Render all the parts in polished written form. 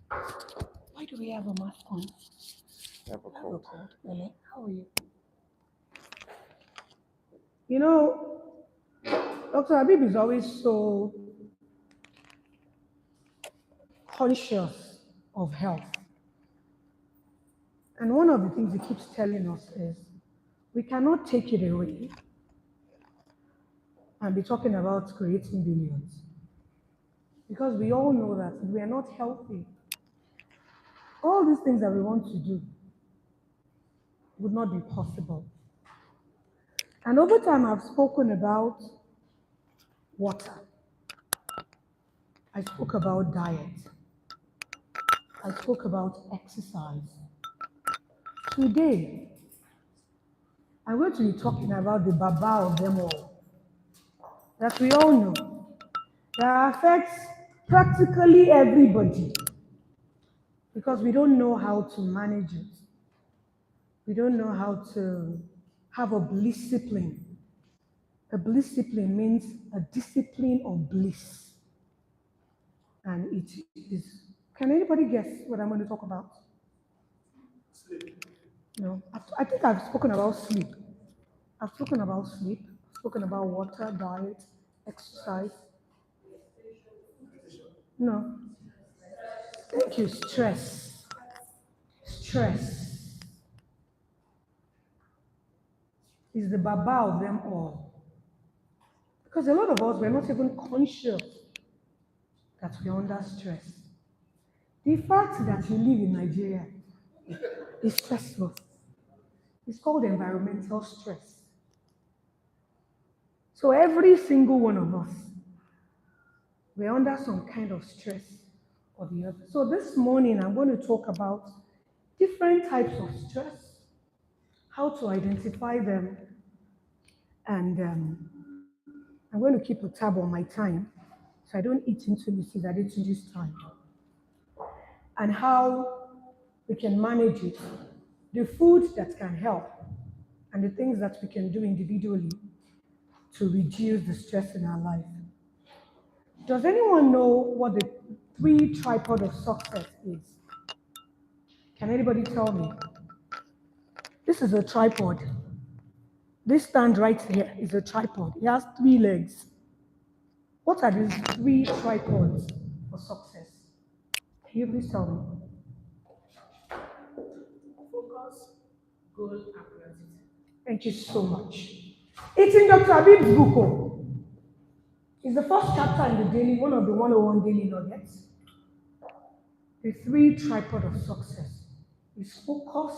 Why do we have a mask on? Have a I have a cold. cold. Really? How are you? You know, Dr. Habib is always so conscious of health. And one of the things he keeps telling us is we cannot take it away and be talking about creating billions. Because we all know that if we are not healthy, all these things that we want to do would not be possible. And over time, I've spoken about water. I spoke about diet. I spoke about exercise. Today, I'm going to be talking about the baba of them all that we all know that affects practically everybody because we don't know how to manage it. We don't know how to have a discipline. A discipline means a discipline of bliss. And it is, can anybody guess what I'm going to talk about? No, I think I've spoken about sleep. I've spoken about sleep, I've spoken about water, diet, exercise. No, thank you, stress. Stress is the baba of them all. Because a lot of us, we're not even conscious that we're under stress. The fact that you live in Nigeria is stressful. It's called environmental stress. So every single one of us, we're under some kind of stress or the other. So this morning, I'm going to talk about different types of stress, how to identify them, and I'm going to keep a tab on my time so I don't eat into Mrs. Adetunji's time, and how we can manage it, the food that can help, and the things that we can do individually to reduce the stress in our life. Does anyone know what the three tripod of success is? Can anybody tell me? This is a tripod. This stand right here is a tripod. It has three legs. What are these three tripods for success? Can you please tell me? Focus, goal, and gratitude. Thank you so much. It's in Dr. Abib's book. Oh. It's the first chapter in the daily, one of the 101 daily nuggets. The three tripod of success is focus,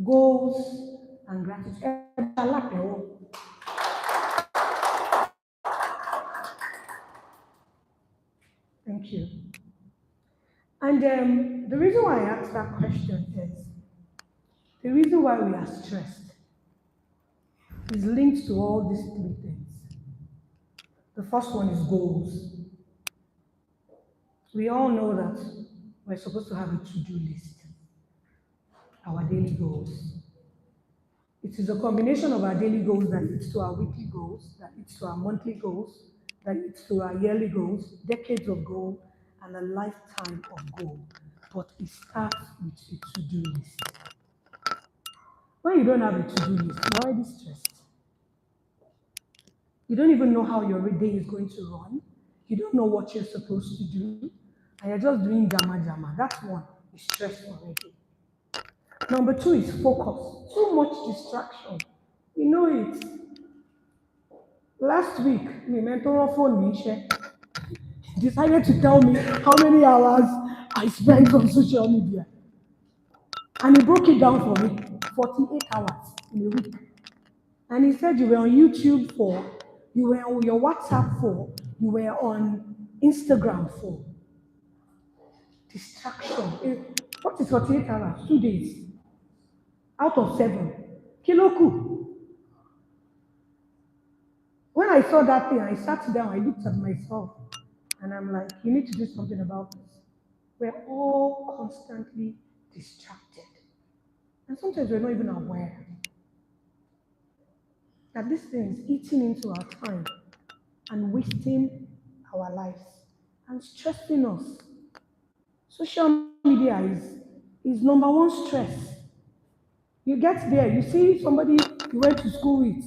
goals, and gratitude. Thank you. And the reason why I asked that question is the reason why we are stressed is linked to all these three things. The first one is goals. We all know that we're supposed to have a to-do list, our daily goals. It is a combination of our daily goals that leads to our weekly goals, that leads to our monthly goals, that leads to our yearly goals, decades of goal, and a lifetime of goal. But it starts with a to-do list. When you don't have a to-do list, you're already stressed. You don't even know how your day is going to run. You don't know what you're supposed to do. And you're just doing jama jama. That's one. Is stress already. Number two is focus. Too much distraction. You know it. Last week, my mentor phoned me, decided to tell me how many hours I spent on social media. And he broke it down for me, 48 hours in a week. And he said you were on YouTube for, you were on your WhatsApp for, you were on Instagram for. Distraction. What is 48 hours? 2 days. Out of 7. Kiloku. When I saw that thing, I sat down, I looked at myself, and I'm like, you need to do something about this. We're all constantly distracted. And sometimes we're not even aware that this thing is eating into our time and wasting our lives and stressing us. Social media is number one stress. You get there, you see somebody you went to school with,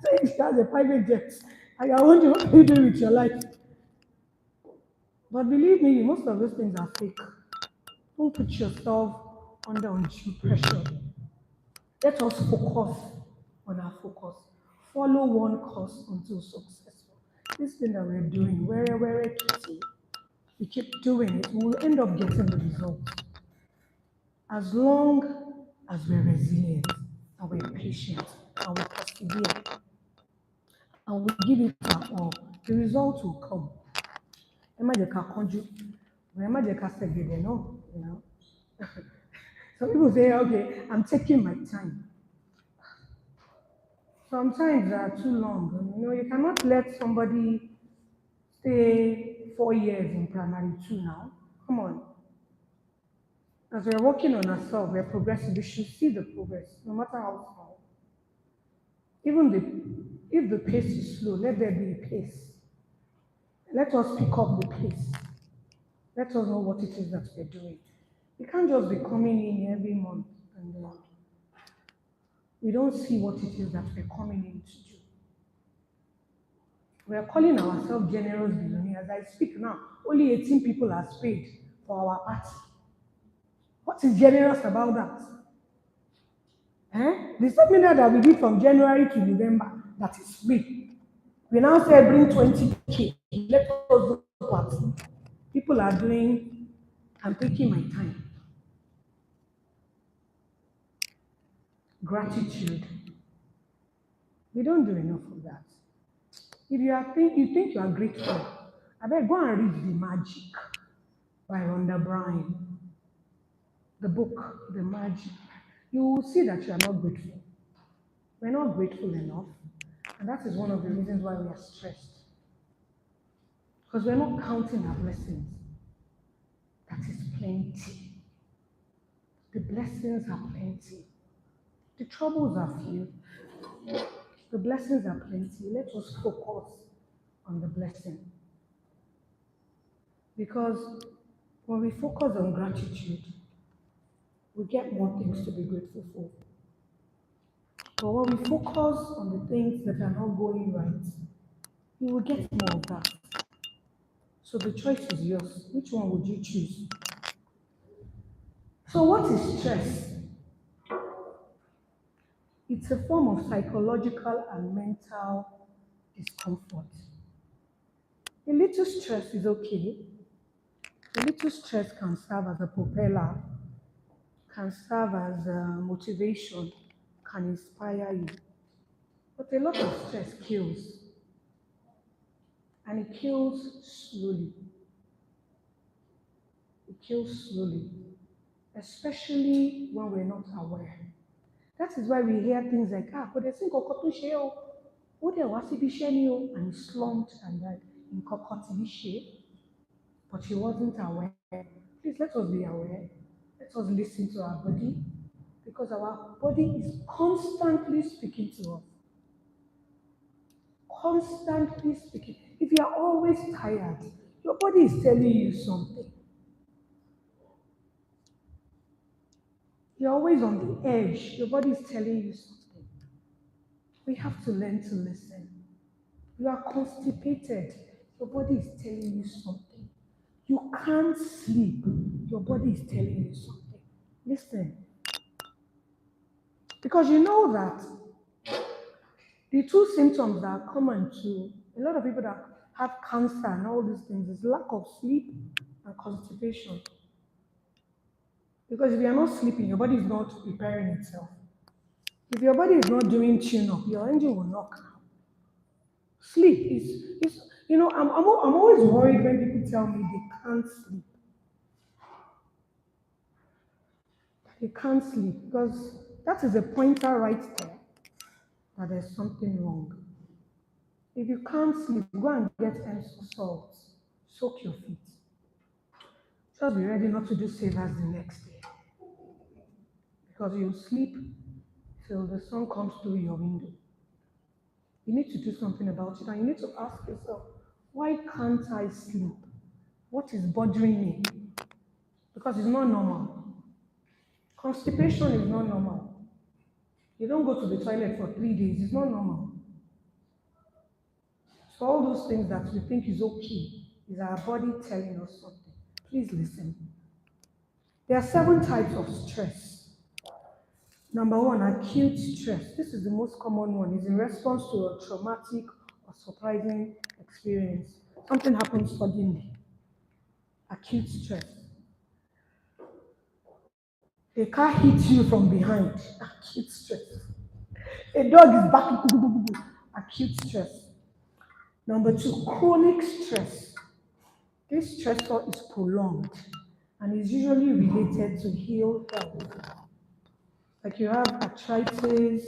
saying she has a private jet, and you're wondering what are you doing with your life? But believe me, most of those things are fake. Don't put yourself under undue pressure. Let us focus on our focus. Follow one course until successful. This thing that we're doing, where kitty, we keep doing it, we will end up getting the results. As long as we're resilient and we're patient and we persevere and we give it our all, the results will come. Ẹ má jẹ́ ká kánjú, ẹ má jẹ́ ká ṣẹ̀gẹ̀dẹ̀ náà, you know. Some people say, okay, I'm taking my time. Sometimes they are too long. You know, you cannot let somebody stay 4 years in primary two now. Come on. As we're working on ourselves, we're progressing. We should see the progress, no matter how small. Even if the pace is slow, let there be a pace. Let us pick up the pace. Let us know what it is that we're doing. We can't just be coming in every month and we don't see what it is that we're coming in to do. We are calling ourselves generous billionaires. As I speak now, only 18 people are paid for our party. What is generous about that? The seminar that we did from January to November, that is free. We now say bring 20K, let us do party. People are doing, I'm taking my time. Gratitude. We don't do enough of that. If you think you are grateful, I better go and read The Magic by Rhonda Bryan. The book, The Magic. You will see that you are not grateful. We're not grateful enough. And that is one of the reasons why we are stressed. Because we're not counting our blessings. That is plenty. The blessings are plenty. The troubles are few. The blessings are plenty. Let us focus on the blessing. Because when we focus on gratitude, we get more things to be grateful for. But when we focus on the things that are not going right, you will get more of that. So the choice is yours. Which one would you choose? So, what is stress? It's a form of psychological and mental discomfort. A little stress is okay. A little stress can serve as a propeller, can serve as a motivation, can inspire you. But a lot of stress kills, and it kills slowly. It kills slowly, especially when we're not aware. That is why we hear things like, kò dẹ̀ sí nǹkan kan tó ṣe é o, ó dẹ̀ wá síbi iṣẹ́ ni o, and he slumped and died. Nǹkan kan ti ní ṣe é, but he wasn't aware. Please let us be aware. Let us listen to our body, because our body is constantly speaking to us. Constantly speaking. If you are always tired, your body is telling you something. You're always on the edge, your body is telling you something. We have to learn to listen. You are constipated, your body is telling you something. You can't sleep, your body is telling you something. Listen. Because you know that the two symptoms that are common to a lot of people that have cancer and all these things is lack of sleep and constipation. Because if you are not sleeping, your body is not preparing itself. If your body is not doing tune up, your engine will knock. Sleep is you know, I'm always worried when people tell me they can't sleep. They can't sleep because that is a pointer right there that there's something wrong. If you can't sleep, go and get Epsom salt, soak your feet. Just be ready not to do savers the next day because you'll sleep till the sun comes through your window. You need to do something about it and you need to ask yourself, why can't I sleep? What is bothering me? because it's not normal. Constipation is not normal. You don't go to the toilet for 3 days, it's not normal. So all those things that we think is okay is our body telling us something. Please listen. There are 7 types of stress. Number one, acute stress. This is the most common one. It's in response to a traumatic or surprising experience. Something happens suddenly. Acute stress. A car hits you from behind. Acute stress. A dog is barking. Acute stress. Number two, chronic stress. This stressor is prolonged and is usually related to ill health. Like you have arthritis,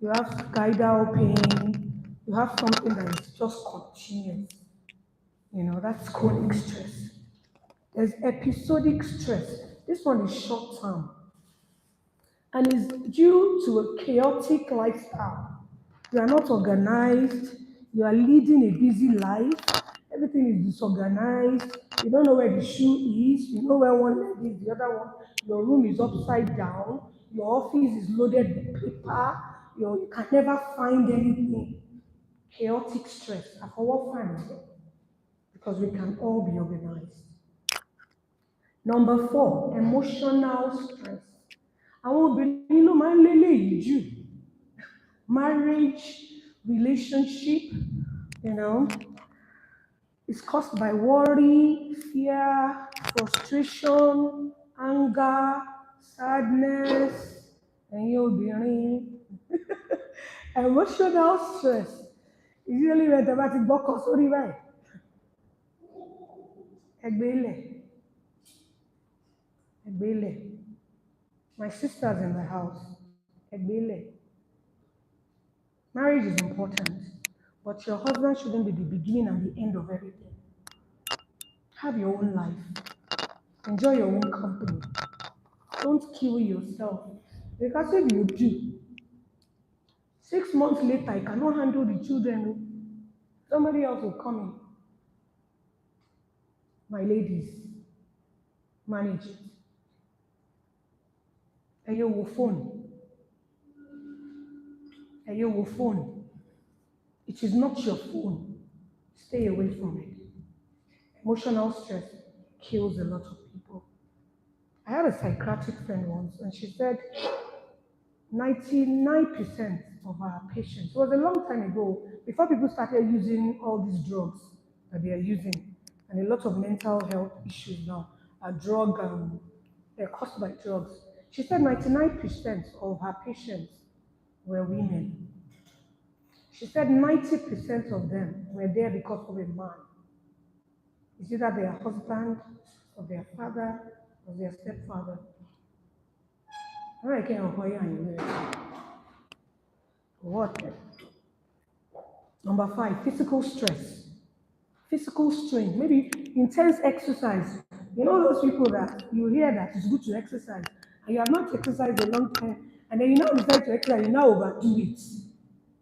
you have scidal pain, you have something that is just continuous. That's chronic stress. There's episodic stress. This one is short term and is due to a chaotic lifestyle. You are not organized, you are leading a busy life, everything is disorganized, you don't know where the shoe is, you know where one leg is, the other one, your room is upside down, your office is loaded with paper, you can never find anything. Chaotic stress. I for what fun? Because we can all be organized. Number four, emotional stress. Àwọn obìnrin ló máa ń lélẹ́yìí jù. Marriage, relationship, you know, is caused by worry, fear, frustration, anger, sadness, ẹ̀yin obìnrin. Emotional stress is usually when tẹ́ bá ti gbọ́kàn sórí báyìí. Ẹgbẹ́ ilẹ̀, ẹgbẹ́ ilẹ̀. My sister's in the house. Ẹgbẹ́ ilẹ̀. Marriage is important, but your husband shouldn't be the beginning and the end of everything. Have your own life. Enjoy your own company. Don't kill yourself. Because if you do, 6 months later, you cannot handle the children. Somebody else will come in. My ladies, manage it. And you will phone. And you will phone. It is not your phone. Stay away from it. Emotional stress kills a lot of people. I had a psychiatric friend once, and she said 99% of our patients, it was a long time ago, before people started using all these drugs that they are using, and a lot of mental health issues now are they're caused by drugs. She said 99% of her patients were women. She said 90% of them were there because of a man. It's either their husband, or their father, or their stepfather. I can't avoid you. What? Number five, physical stress. Physical strain, maybe intense exercise. You know those people that you hear that it's good to exercise, and you have not exercised a long time, and then you now decide to exercise, you now overdo it.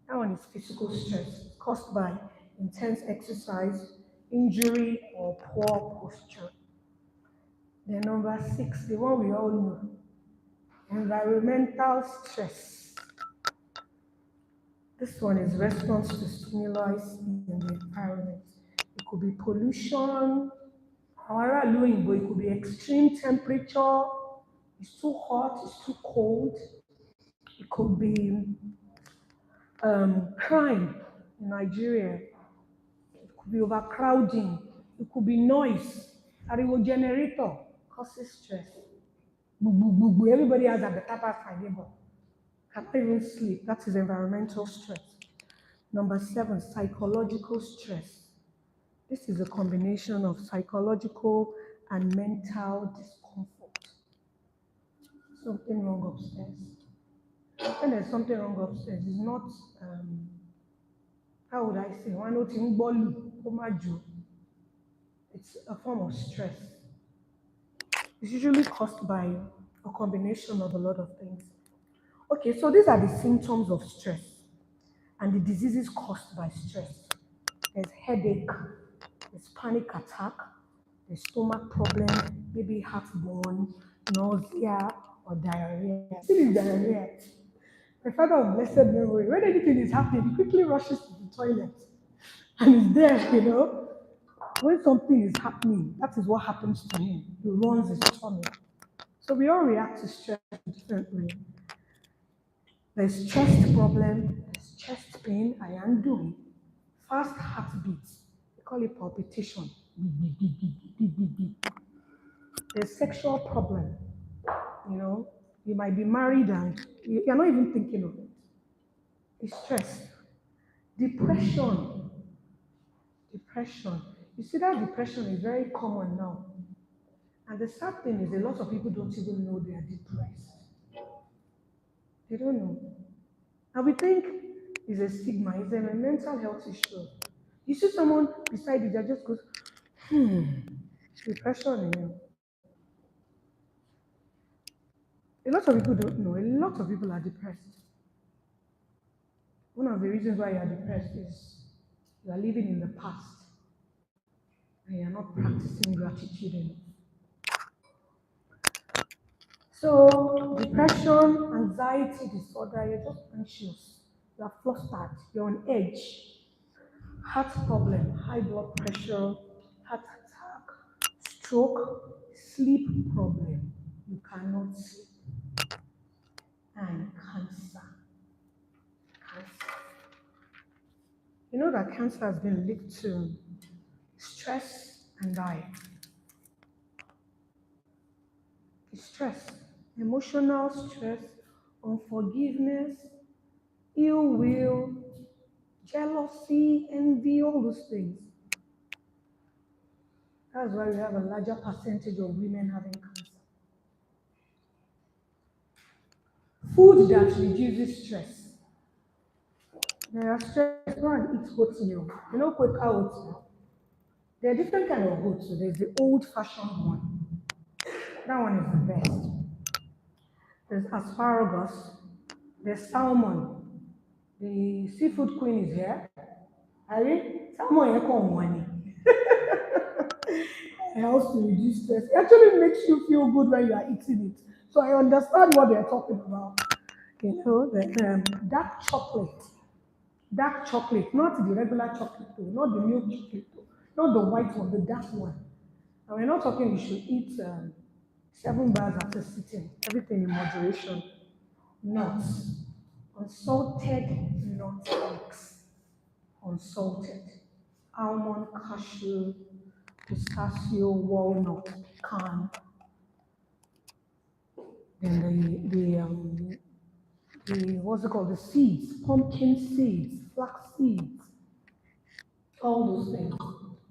That one is physical stress caused by intense exercise, injury, or poor posture. Then number six, the one we all know, environmental stress. This one is response to stimuli in the environment. It could be pollution, it could be extreme temperature, it's too hot, it's too cold. It could be crime in Nigeria. It could be overcrowding. It could be noise. Ariwo generator causes stress. Everybody has a better pass my neighbor. Cannot even sleep. That is environmental stress. Number seven, psychological stress. This is a combination of psychological and mental discomfort. Something wrong upstairs. When there's something wrong upstairs, it's not, how would I say, it's a form of stress. It's usually caused by a combination of a lot of things. Okay, so these are the symptoms of stress and the diseases caused by stress. There's headache, there's panic attack, a stomach problem, maybe heartburn, nausea, or diarrhea. Still is diarrhea. My father of blessed memory, when anything is happening, he quickly rushes to the toilet and is there. When something is happening, that is what happens to him. He runs his tummy. So we all react to stress differently. There's chest problem, there's chest pain, I undo it. Fast heartbeats, they call it palpitation. Beep, beep, beep, beep, beep, beep, beep, beep. There's sexual problem, you know. You might be married and you're not even thinking of it. It's stress. Depression, depression. You see that depression is very common now. And the sad thing is a lot of people don't even know they are depressed. They don't know. And we think it's a stigma, it's a mental health issue. You see someone beside you that just goes, depression, A lot of people don't know. A lot of people are depressed. One of the reasons why you are depressed is you are living in the past and you are not practicing gratitude enough. So, depression, anxiety disorder, you're just anxious, you are flustered, you're on edge, heart problem, high blood pressure, heart attack, stroke, sleep problem, you cannot sleep, and cancer. Cancer. You know that cancer has been linked to stress and diet. Stress, emotional stress, unforgiveness, ill will, jealousy, envy, all those things. That's why we have a larger percentage of women having cancer. Food that reduces stress. There are stress, go and eat oatmeal. Quaker oatmeal. There are different kind of oats. So there's the old-fashioned one. That one is the best. There's asparagus. There's salmon. The seafood queen is here. Ari, salmon you call money. It helps to reduce stress. It actually makes you feel good when you are eating it. So I understand what they're talking about. The dark chocolate, not the regular chocolate, though, not the milk chocolate, though, not the white one, the dark one. And we're not talking you should eat 7 bars after sitting, everything in moderation. Nuts, unsalted nut mix, unsalted, almond, cashew, pistachio, walnut, pecan, then the what's it called? The seeds, pumpkin seeds, flax seeds, all those things.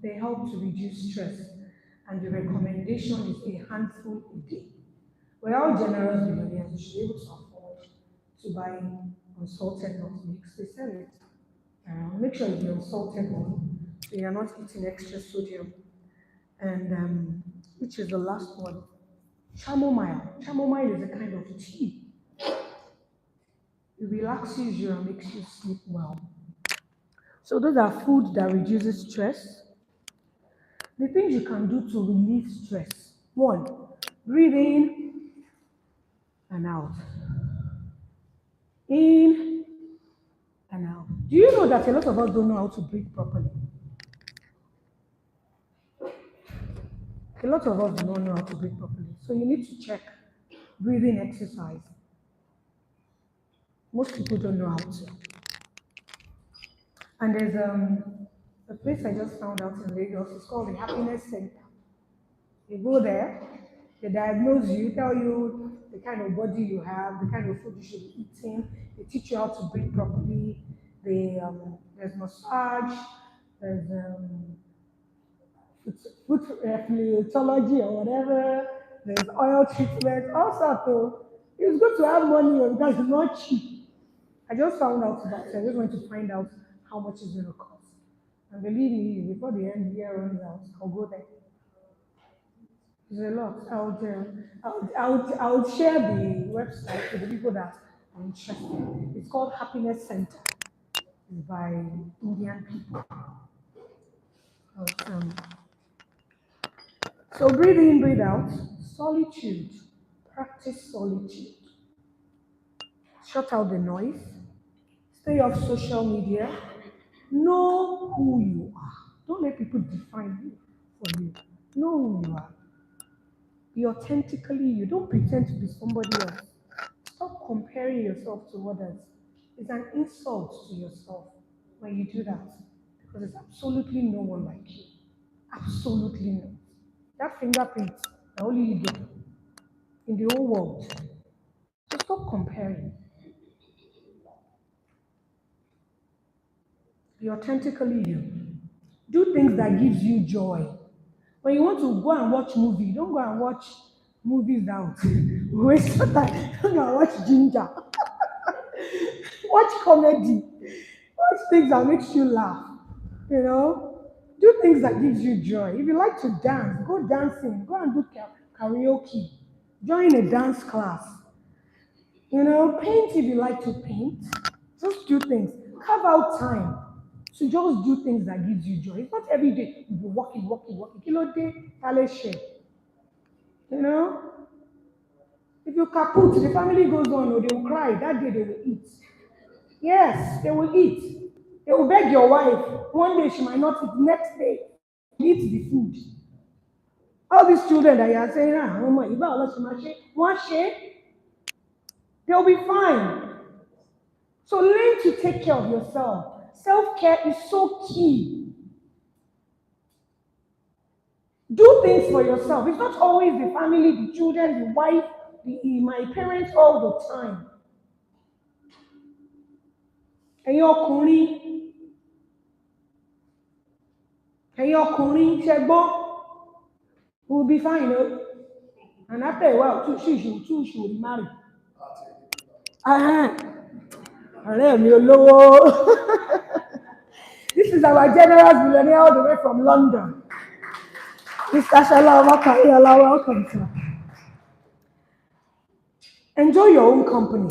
They help to reduce stress. And the recommendation is a handful a day. We're all generous billionaires. You should be able to afford to buy unsalted nut mix. They sell it. Make sure it's the unsalted one, so you're not eating extra sodium. And which is the last one? Chamomile. Chamomile is a kind of tea. It relaxes you and makes you sleep well. So those are food that reduces stress. The things you can do to relieve stress. One, breathe in and out. In and out. Do you know that a lot of us don't know how to breathe properly? A lot of us do not know how to breathe properly. So you need to check breathing exercise. Most people don't know how to. And there's a place I just found out in Lagos. It's called the Happiness Center. You go there, they diagnose you, tell you the kind of body you have, the kind of food you should be eating. They teach you how to breathe properly. There's massage, there's fluidology or whatever. There's oil treatment, all sorts of. It's good to have money because it's not cheap. I just found out about it. I just want to find out how much it's going to cost. And believe me, before the end year runs out, I'll go there. It's a lot. I would share the website with the people that are interested. It's called Happiness Center. It's by Indian people. Um, So breathe in, breathe out. Solitude. Practice solitude. Shut out the noise. Stay off social media. Know who you are. Don't let people define you for you. Know who you are. Be authentically you. Don't pretend to be somebody else. Stop comparing yourself to others. It's an insult to yourself when you do that because there's absolutely no one like you. Absolutely not. That fingerprint that only you get in the whole world. So stop comparing. Be authentically you. Do things that gives you joy. When you want to go and watch movie, don't go and watch movies that will waste your time. Don't go and watch ginger. Watch comedy. Watch things that makes you laugh. You know, do things that gives you joy. If you like to dance, go dancing. Go and do karaoke. Join a dance class. You know, paint if you like to paint. Just do things. Carve out time to just do things that gives you joy. It's not every day you be working. Kilo day, talent share. You know, if you kaput, the family goes on, or they will cry. That day they will eat. Yes, they will eat. They will beg your wife. One day she might not eat. Next day, she eat the food. All these children that you are saying, oh my, one share, they'll be fine. So learn to take care of yourself. Self-care is so key. Do things for yourself. It's not always the family, the children, the wife, my parents all the time. Ẹ̀yin ọkùnrin, ẹ̀yin ọkùnrin, ṣe gbọ́, we'll be fine. Oh. And after a while, she will marry. Uh-huh. Ọ̀rẹ́ mi olówó. This is our generous millionaire all the way from London. Mr. Shala, welcome, sir. Enjoy your own company.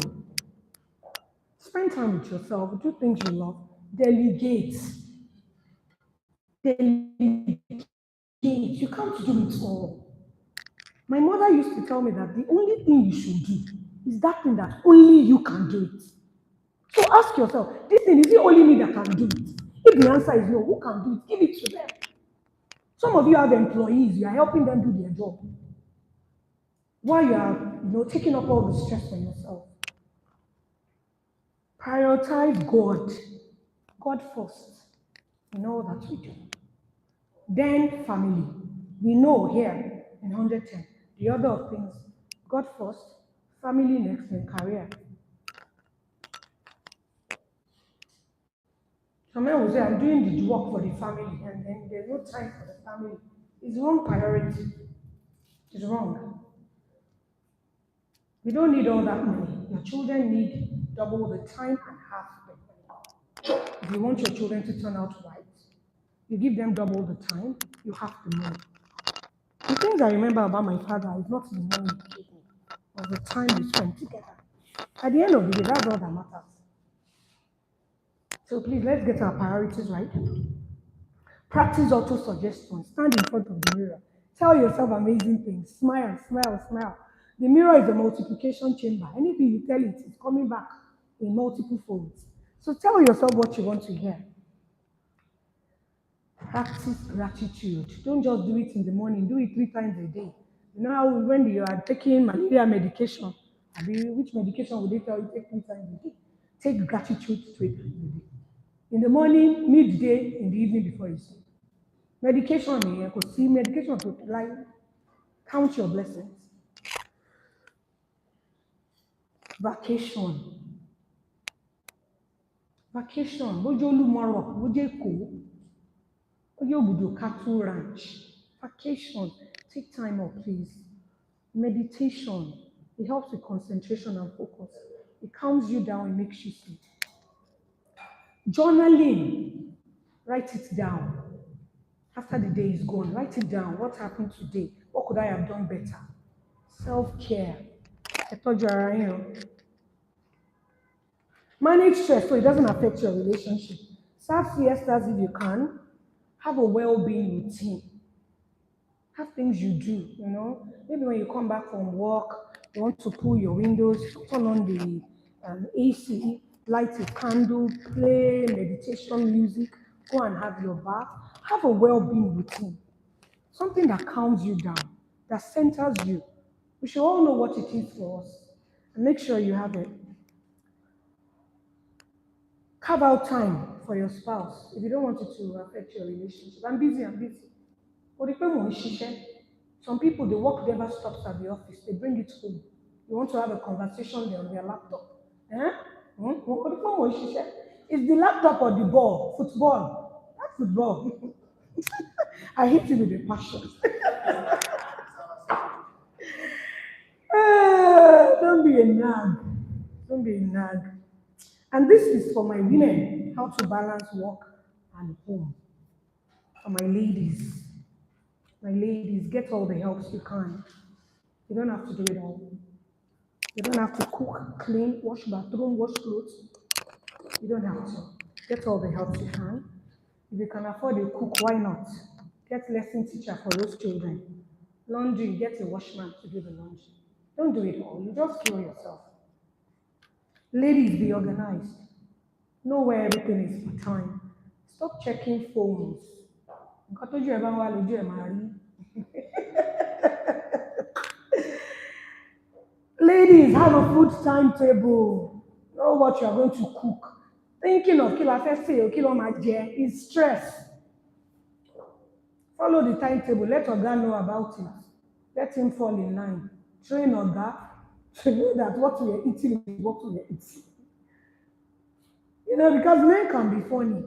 Spend time with yourself. Do things you love. Delegate. Delegate. You can't do it all. My mother used to tell me that the only thing you should do is that thing that only you can do it. So ask yourself, this thing, is it only me that can do it? If the answer is no, who can do it? Give it to them. Some of you have employees, you are helping them do their job. While you are, taking up all the stress on yourself. Prioritize God. God first in all that we do. Then family. We know here in 110, the order of things. God first, family next, then career. Some men will say, I'm doing the work for the family, and then there's no time for the family. It's wrong priority. It's wrong. You don't need all that money. Your children need double the time and half the money. If you want your children to turn out right, you give them double the time, you have the money. The things I remember about my father is not the money he gave me, but the time we spent together. At the end of the day, that's all that matters. So please, let's get our priorities right. Practice auto-suggestion. Stand in front of the mirror. Tell yourself amazing things. Smile, smile, smile. The mirror is a multiplication chamber. Anything you tell it is coming back in multiple folds. So tell yourself what you want to hear. Practice gratitude. Don't just do it in the morning. Do it 3 times a day. You know how when you are taking malaria medication, which medication would they tell you take 3 times a day? Take gratitude 3 times a day. In the morning, midday, in the evening before you sleep. Medication, because see, medication to like count your blessings. Vacation. Vacation. Bojo Lumaro, Bojo Ko, Bojo Budo Cattle Ranch. Vacation. Take time off, please. Meditation. It helps with concentration and focus. It calms you down, it makes you sleep. Journaling. Write it down. After the day is gone, write it down. What happened today? What could I have done better? Self-care. I told you, manage stress so it doesn't affect your relationship. Serve siestas if you can. Have a well-being routine. Have things you do, you know. Maybe when you come back from work, you want to pull your windows, turn on the AC, light a candle, play meditation music, go and have your bath. Have a well-being routine, something that calms you down, that centers you. We should all know what it is for us. And make sure you have it. Carve out time for your spouse if you don't want it to affect your relationship. I'm busy, I'm busy. But if you some people, the work never stops at the office. They bring it home. You want to have a conversation there on their laptop. Eh? It's the laptop or the ball? Football. Not football. I hate it with a passion. Don't be a nag. Don't be a nag. And this is for my women, how to balance work and home. For my ladies, get all the helps you can. You don't have to do it all. You don't have to cook, clean, wash bathroom, wash clothes. You don't have to. Get all the help you can. If you can afford a cook, why not? Get lesson teacher for those children. Laundry, get a washman to do the laundry. Don't do it all. You just kill yourself. Ladies, be organized. Know where everything is for time. Stop checking phones. Nǹkan tójú ẹ bá ń wá lójú ẹ máa rí. Ladies, have a food timetable. Know what you are going to cook. Thinking of kí la fẹ́ sè o, kí ló máa jẹ is stress. Follow the timetable. Let Oga know about it. Let him fall in line. Train Oga to know that what we are eating is what we are eating. You know, because men can be funny.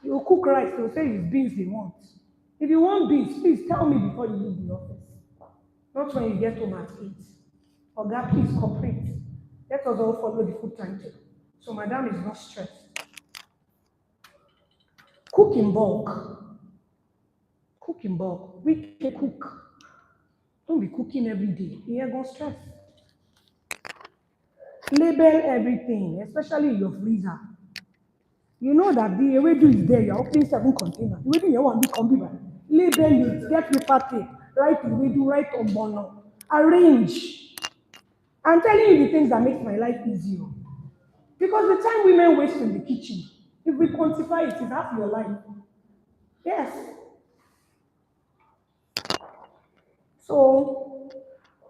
You will cook rice, they'll say it's beans they want. If you want beans, please tell me before you leave the office. Not when you get home at 8. Oga, please cooperate. Let us all follow the food timetable. So madam is not stressed. Cook in bulk. Cook in bulk. We can cook. Don't be cooking every day. You're going to stress. Label everything, especially your freezer. You know that the ewedu is there, you're opening 7 containers. Ewedu you want to come by. Label it, get paper tape, write ewedu, write ogbono, arrange. I'm telling you the things that make my life easier. Because the time women waste in the kitchen, if we quantify it, it's half your life. Yes. So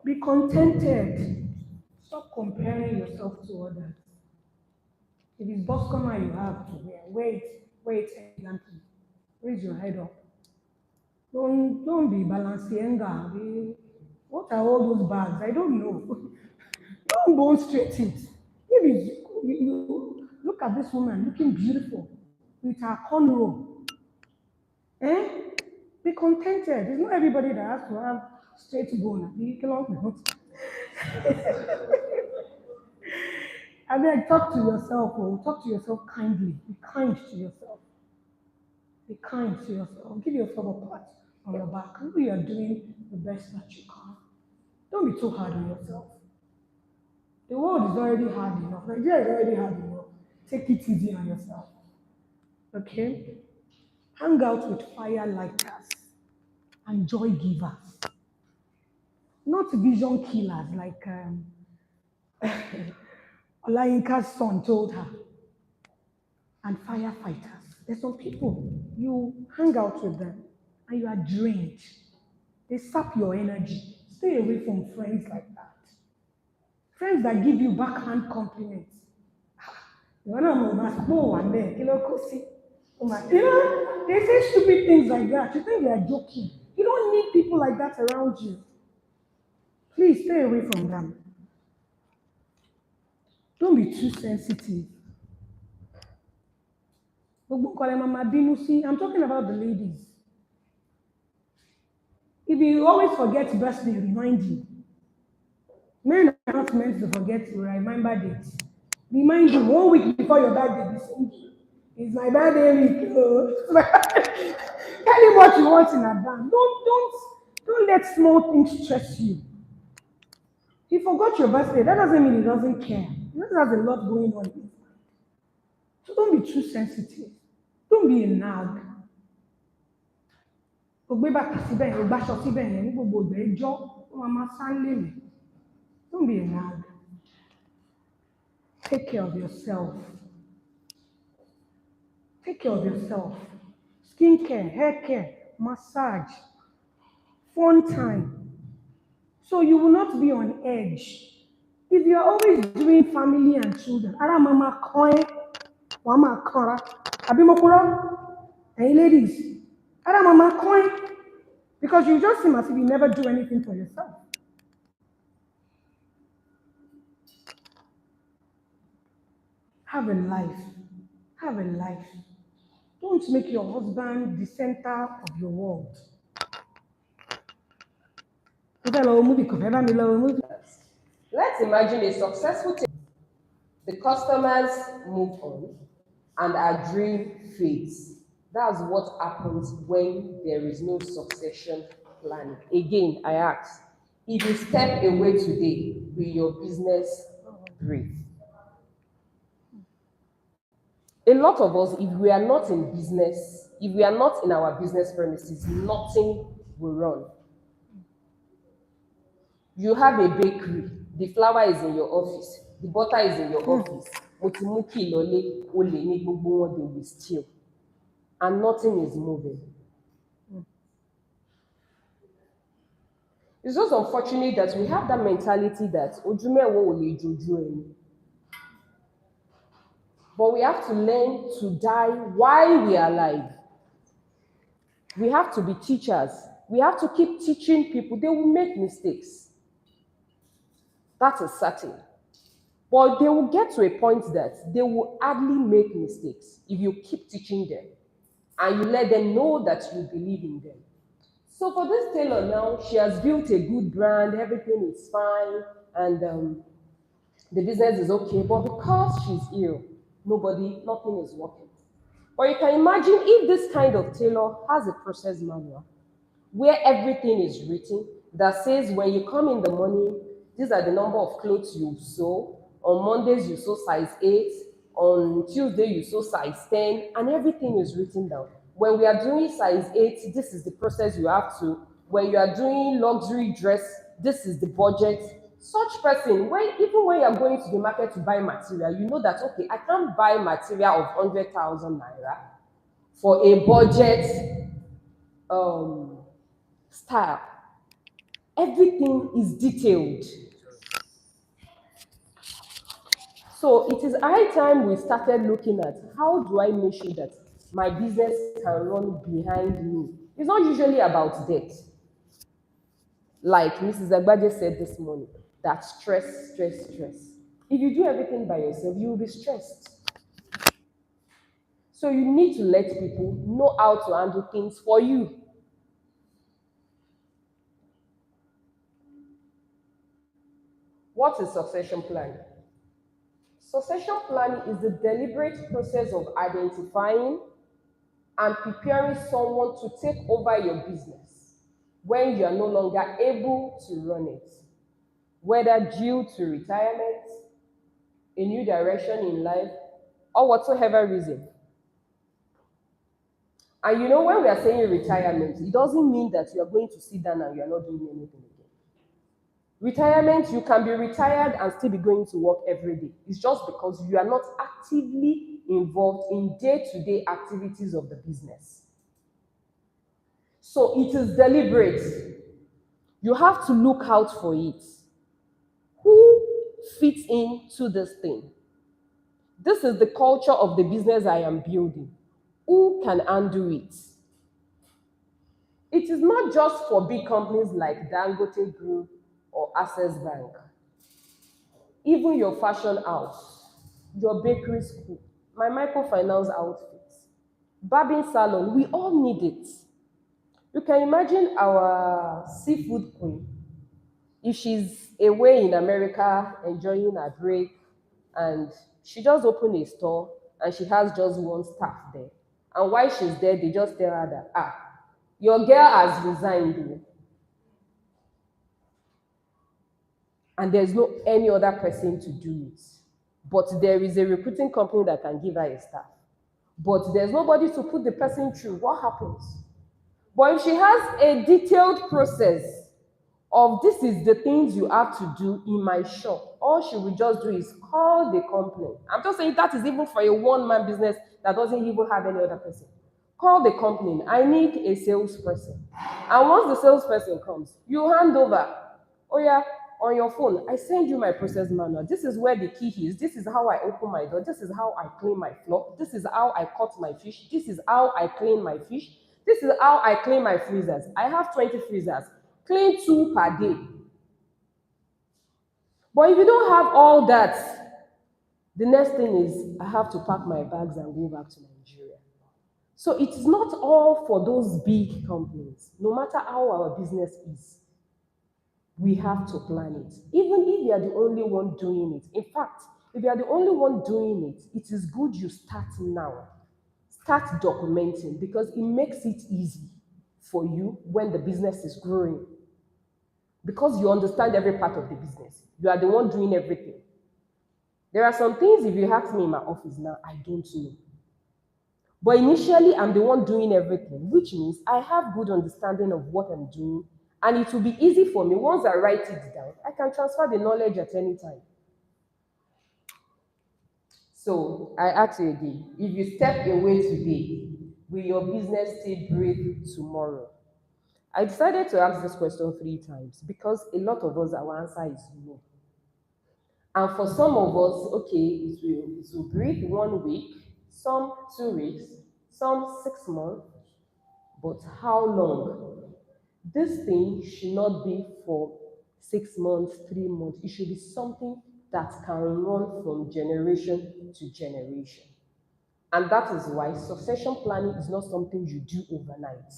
be contented. Stop comparing yourself to others. If it's Boscoma you have to wear it elegantly. Raise your head up. Don't be Balenciaga. What are all those bags? I don't know. Don't go straight it. If it's, you look at this woman looking beautiful with her cornrow. Eh? Be contented. It's not everybody that has to have straight bone. And then talk to yourself, or talk to yourself kindly. Be kind to yourself. Be kind to yourself. Give yourself a pat on the back. Know you are doing the best that you can. Don't be too hard on yourself. The world is already hard enough. Nigeria is already hard enough. Take it easy on yourself. Okay? Hang out with fire lighters and joy givers. Not vision killers like Olayinka's son told her. And firefighters. There's some people, you hang out with them and you are drained. They sap your energy. Stay away from friends like that. Friends that give you backhand compliments. You know, they say stupid things like that. You think they are joking. You don't need people like that around you. Please stay away from them. Don't be too sensitive. I'm talking about the ladies. If you always forget birthday, remind you. Men are not meant to forget to remember dates. Remind you 1 week before your birthday. It's my birthday week. Tell him what you want in advance. Don't let small things stress you. He forgot your birthday. That doesn't mean he doesn't care. He just has a lot going on in his mind. So don't be too sensitive. Don't be a nag. O gbé bàtà síbẹ̀ yẹn, o gbáṣọ síbẹ̀ yẹn, ní gbogbo ìgbà ẹjọ́, ó máa sánlé mi. Don't be a nag. Take care of yourself. Take care of yourself. Skincare, hair care, massage, fun time. So you will not be on edge. If you're always doing family and children, ara mama coin, mama kora, abimokura, and ladies, ara mama coin, because you just seem as if you never do anything for yourself. Have a life. Have a life. Don't make your husband the center of your world. Let's imagine a successful team. The customers move on and our dream fades. That's what happens when there is no succession planning. Again, I ask, if you step away today, will your business breathe? A lot of us, if we are not in business, if we are not in our business premises, nothing will run. You have a bakery, the flour is in your office, the butter is in your office, Motimuki lole, ole ni gbogbo wọn, they will steal, and nothing is moving. It's just unfortunate that we have that mentality that ojumewo ole joju eni. But we have to learn to die while we are alive. We have to be teachers. We have to keep teaching people. They will make mistakes. That is certain. But they will get to a point that they will hardly make mistakes if you keep teaching them and you let them know that you believe in them. So for this tailor now, she has built a good brand, everything is fine, and the business is okay, but because she's ill, nothing is working. Or you can imagine if this kind of tailor has a process manual where everything is written that says when you come in the morning, these are the number of clothes you sew. On Mondays, you sew size 8. On Tuesday, you sew size 10, and everything is written down. When we are doing size 8, this is the process you have to. When you are doing luxury dress, this is the budget. Such person, even when you are going to the market to buy material, you know that, okay, I can't buy material of 100,000 naira for a budget style. Everything is detailed. So it is high time we started looking at how do I make sure that my business can run behind me. It's not usually about debt. Like Mrs. Agbaje said this morning, that stress, stress, stress. If you do everything by yourself, you will be stressed. So you need to let people know how to handle things for you. What is succession planning? Succession planning is the deliberate process of identifying and preparing someone to take over your business when you are no longer able to run it, whether due to retirement, a new direction in life, or whatsoever reason. And you know, when we are saying retirement, it doesn't mean that you are going to sit down and you are not doing anything again. Retirement, you can be retired and still be going to work every day. It's just because you are not actively involved in day-to-day activities of the business. So it is deliberate. You have to look out for it. Who fits into this thing? This is the culture of the business I am building. Who can undo it? It is not just for big companies like Dangote Group or Access Bank. Even your fashion house, your bakery school, my microfinance outfits, barbing salon, we all need it. You can imagine our seafood queen, if she's away in America enjoying her break and she just opened a store and she has just one staff there. And while she's there, they just tell her that, your girl has resigned. And there's no any other person to do it. But there is a recruiting company that can give her a staff. But there's nobody to put the person through. What happens? But if she has a detailed process of this is the things you have to do in my shop, all she will just do is call the company. I'm just saying that is even for a one-man business that doesn't even have any other person. Call the company. I need a salesperson. And once the salesperson comes, you hand over. Oh yeah, on your phone, I send you my process manual. This is where the key is. This is how I open my door. This is how I clean my floor. This is how I cut my fish. This is how I clean my fish. This is how I clean my freezers. I have 20 freezers. Clean 2 per day. But if you don't have all that, the next thing is I have to pack my bags and go back to Nigeria. So it is not all for those big companies. No matter how our business is, we have to plan it. Even if you are the only one doing it. In fact, if you are the only one doing it, it is good you start now. Start documenting because it makes it easy for you when the business is growing. Because you understand every part of the business. You are the one doing everything. There are some things, if you ask me in my office now, I don't know. But initially, I'm the one doing everything, which means I have good understanding of what I'm doing, and it will be easy for me. Once I write it down, I can transfer the knowledge at any time. So I ask you again, if you step away today, will your business still breathe tomorrow? I decided to ask this question 3 times because a lot of us, our answer is no. And for some of us, okay, it will breathe 1 week, some 2 weeks, some 6 months, but how long? This thing should not be for 6 months, 3 months. It should be something that can run from generation to generation. And that is why succession planning is not something you do overnight.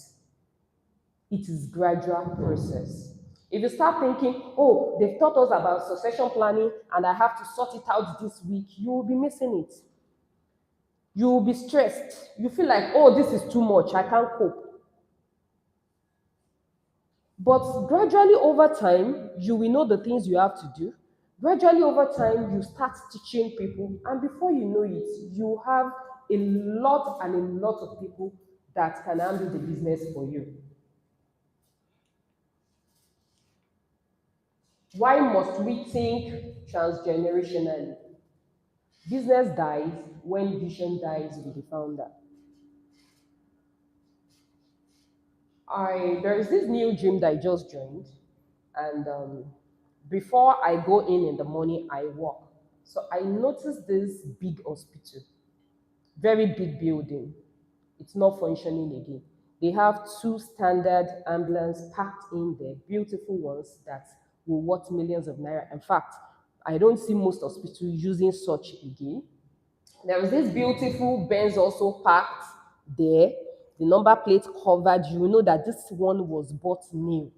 It is gradual process. If you start thinking, oh, they've taught us about succession planning and I have to sort it out this week, you will be missing it. You will be stressed. You feel like, oh, this is too much, I can't cope. But gradually over time, you will know the things you have to do. Gradually over time, you start teaching people, and before you know it, you have a lot and a lot of people that can handle the business for you. Why must we think transgenerationally? Business dies when vision dies with the founder. There is this new gym that I just joined, and before I go in the morning, I walk. So I noticed this big hospital, very big building. It's not functioning again. They have 2 standard ambulance packed in there, beautiful ones that will worth millions of naira. In fact, I don't see most hospitals using such again. There is this beautiful Benz also parked there. The number plate covered. You know that this one was bought new.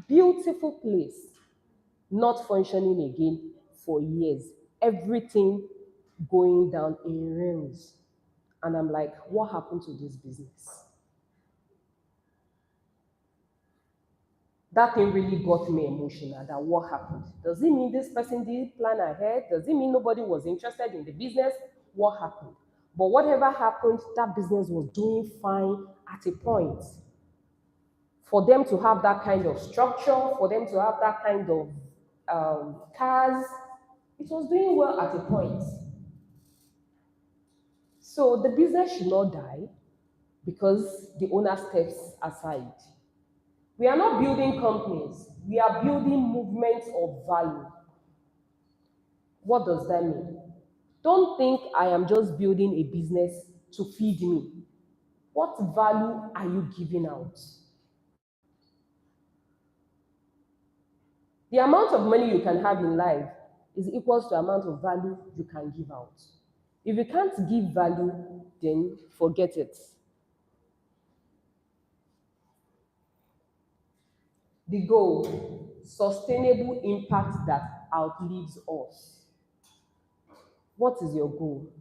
Beautiful place, not functioning again for years. Everything going down in rings. And I'm like, what happened to this business? That thing really got me emotional. That what happened? Does it mean this person didn't plan ahead? Does it mean nobody was interested in the business? What happened? But whatever happened, that business was doing fine at a point. For them to have that kind of structure, for them to have that kind of cars, it was doing well at a point. So the business should not die because the owner steps aside. We are not building companies, we are building movements of value. What does that mean? Don't think I am just building a business to feed me. What value are you giving out? The amount of money you can have in life is equal to the amount of value you can give out. If you can't give value, then forget it. The goal, sustainable impact that outlives us. What is your goal?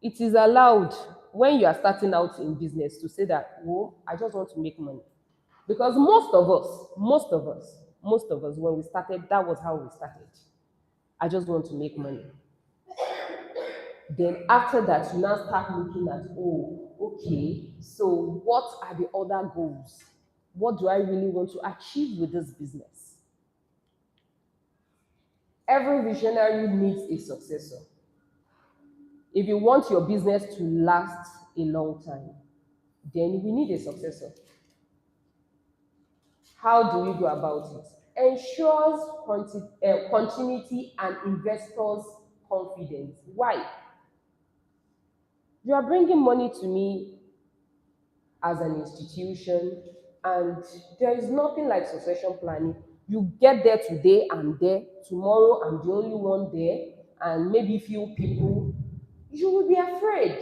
It is allowed when you are starting out in business to say that, oh, I just want to make money. Because most of us, when we started, that was how we started. I just want to make money. Then after that, you now start looking at, oh, okay, so what are the other goals? What do I really want to achieve with this business? Every visionary needs a successor. If you want your business to last a long time, then we need a successor. How do we go about it? Ensures continuity and investors' confidence. Why? You are bringing money to me as an institution, and there is nothing like succession planning. You get there today, I'm there. Tomorrow, I'm the only one there, and maybe few people. You will be afraid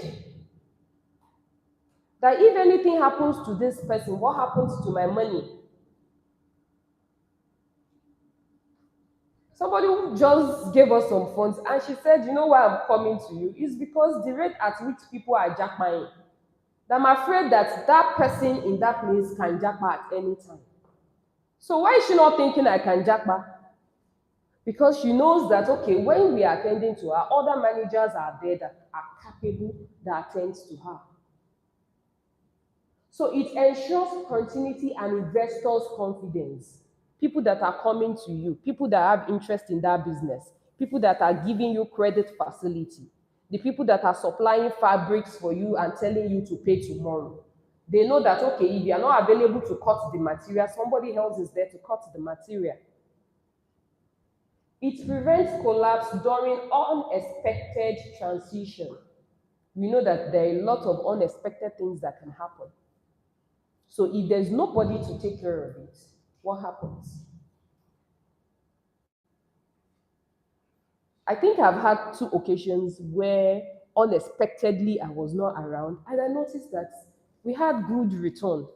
that if anything happens to this person, what happens to my money? Somebody who just gave us some funds and she said, you know why I'm coming to you? It's because the rate at which people are jackpotting. I'm afraid that that person in that place can jackpot at any time. So why is she not thinking I can jackpot? Because she knows that, okay, when we are attending to her, other managers are there that are capable, that attends to her. So it ensures continuity and investors' confidence. People that are coming to you, people that have interest in that business, people that are giving you credit facility, the people that are supplying fabrics for you and telling you to pay tomorrow. They know that, okay, if you are not available to cut the material, somebody else is there to cut the material. It prevents collapse during unexpected transition. We know that there are a lot of unexpected things that can happen. So if there's nobody to take care of it, what happens? I think I've had two occasions where unexpectedly I was not around and I noticed that we had good return.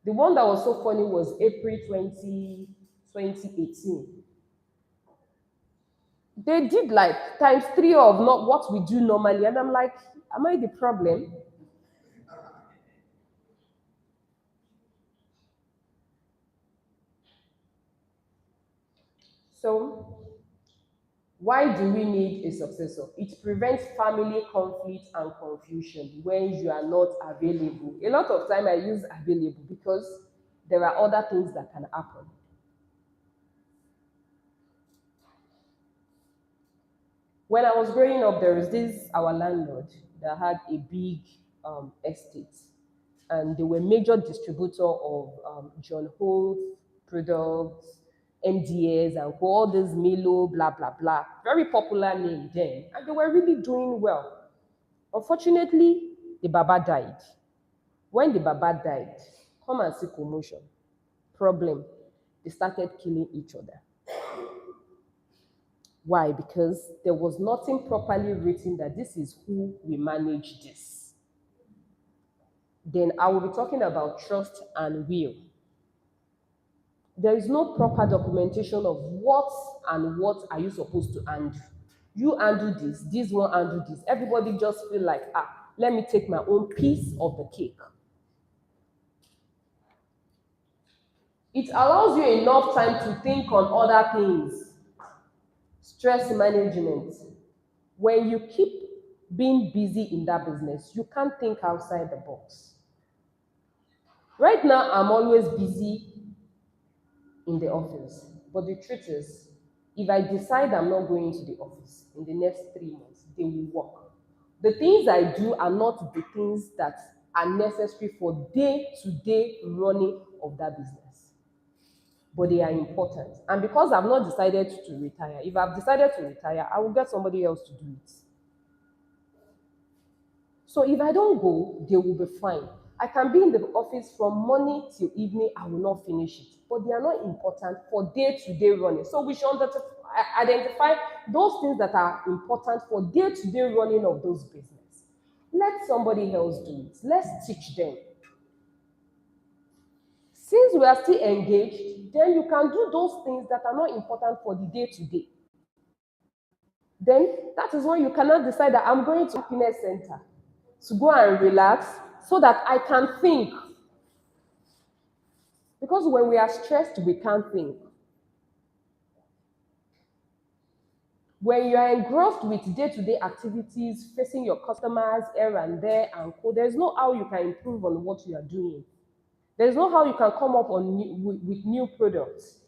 The one that was so funny was April 2018. They did like times three of not what we do normally. And I'm like, am I the problem? So why do we need a successor? It prevents family conflict and confusion when you are not available. A lot of time I use available because there are other things that can happen. When I was growing up, there was this our landlord that had a big estate, and they were major distributor of John Holt products, MDS, and all this Milo, blah blah blah. Very popular name then, and they were really doing well. Unfortunately, the Baba died. When the Baba died, come and see commotion. Problem. They started killing each other. Why? Because there was nothing properly written that this is who we manage this. Then I will be talking about trust and will. There is no proper documentation of what are you supposed to undo. You undo this one undo this. Everybody just feel like, let me take my own piece of the cake. It allows you enough time to think on other things. Stress management. When you keep being busy in that business, you can't think outside the box. Right now, I'm always busy in the office. But the truth is, if I decide I'm not going to the office in the next 3 months, they will work. The things I do are not the things that are necessary for day-to-day running of that business, but they are important. And because I've not decided to retire, if I've decided to retire, I will get somebody else to do it. So if I don't go, they will be fine. I can be in the office from morning till evening, I will not finish it. But they are not important for day-to-day running. So we should identify those things that are important for day-to-day running of those business. Let somebody else do it. Let's teach them. Since we are still engaged, then you can do those things that are not important for the day-to-day. Then that is when you cannot decide that I'm going to happiness center to go and relax so that I can think. Because when we are stressed, we can't think. When you are engrossed with day-to-day activities, facing your customers here and there and co, there's no how you can improve on what you are doing. There's no how you can come up with new products.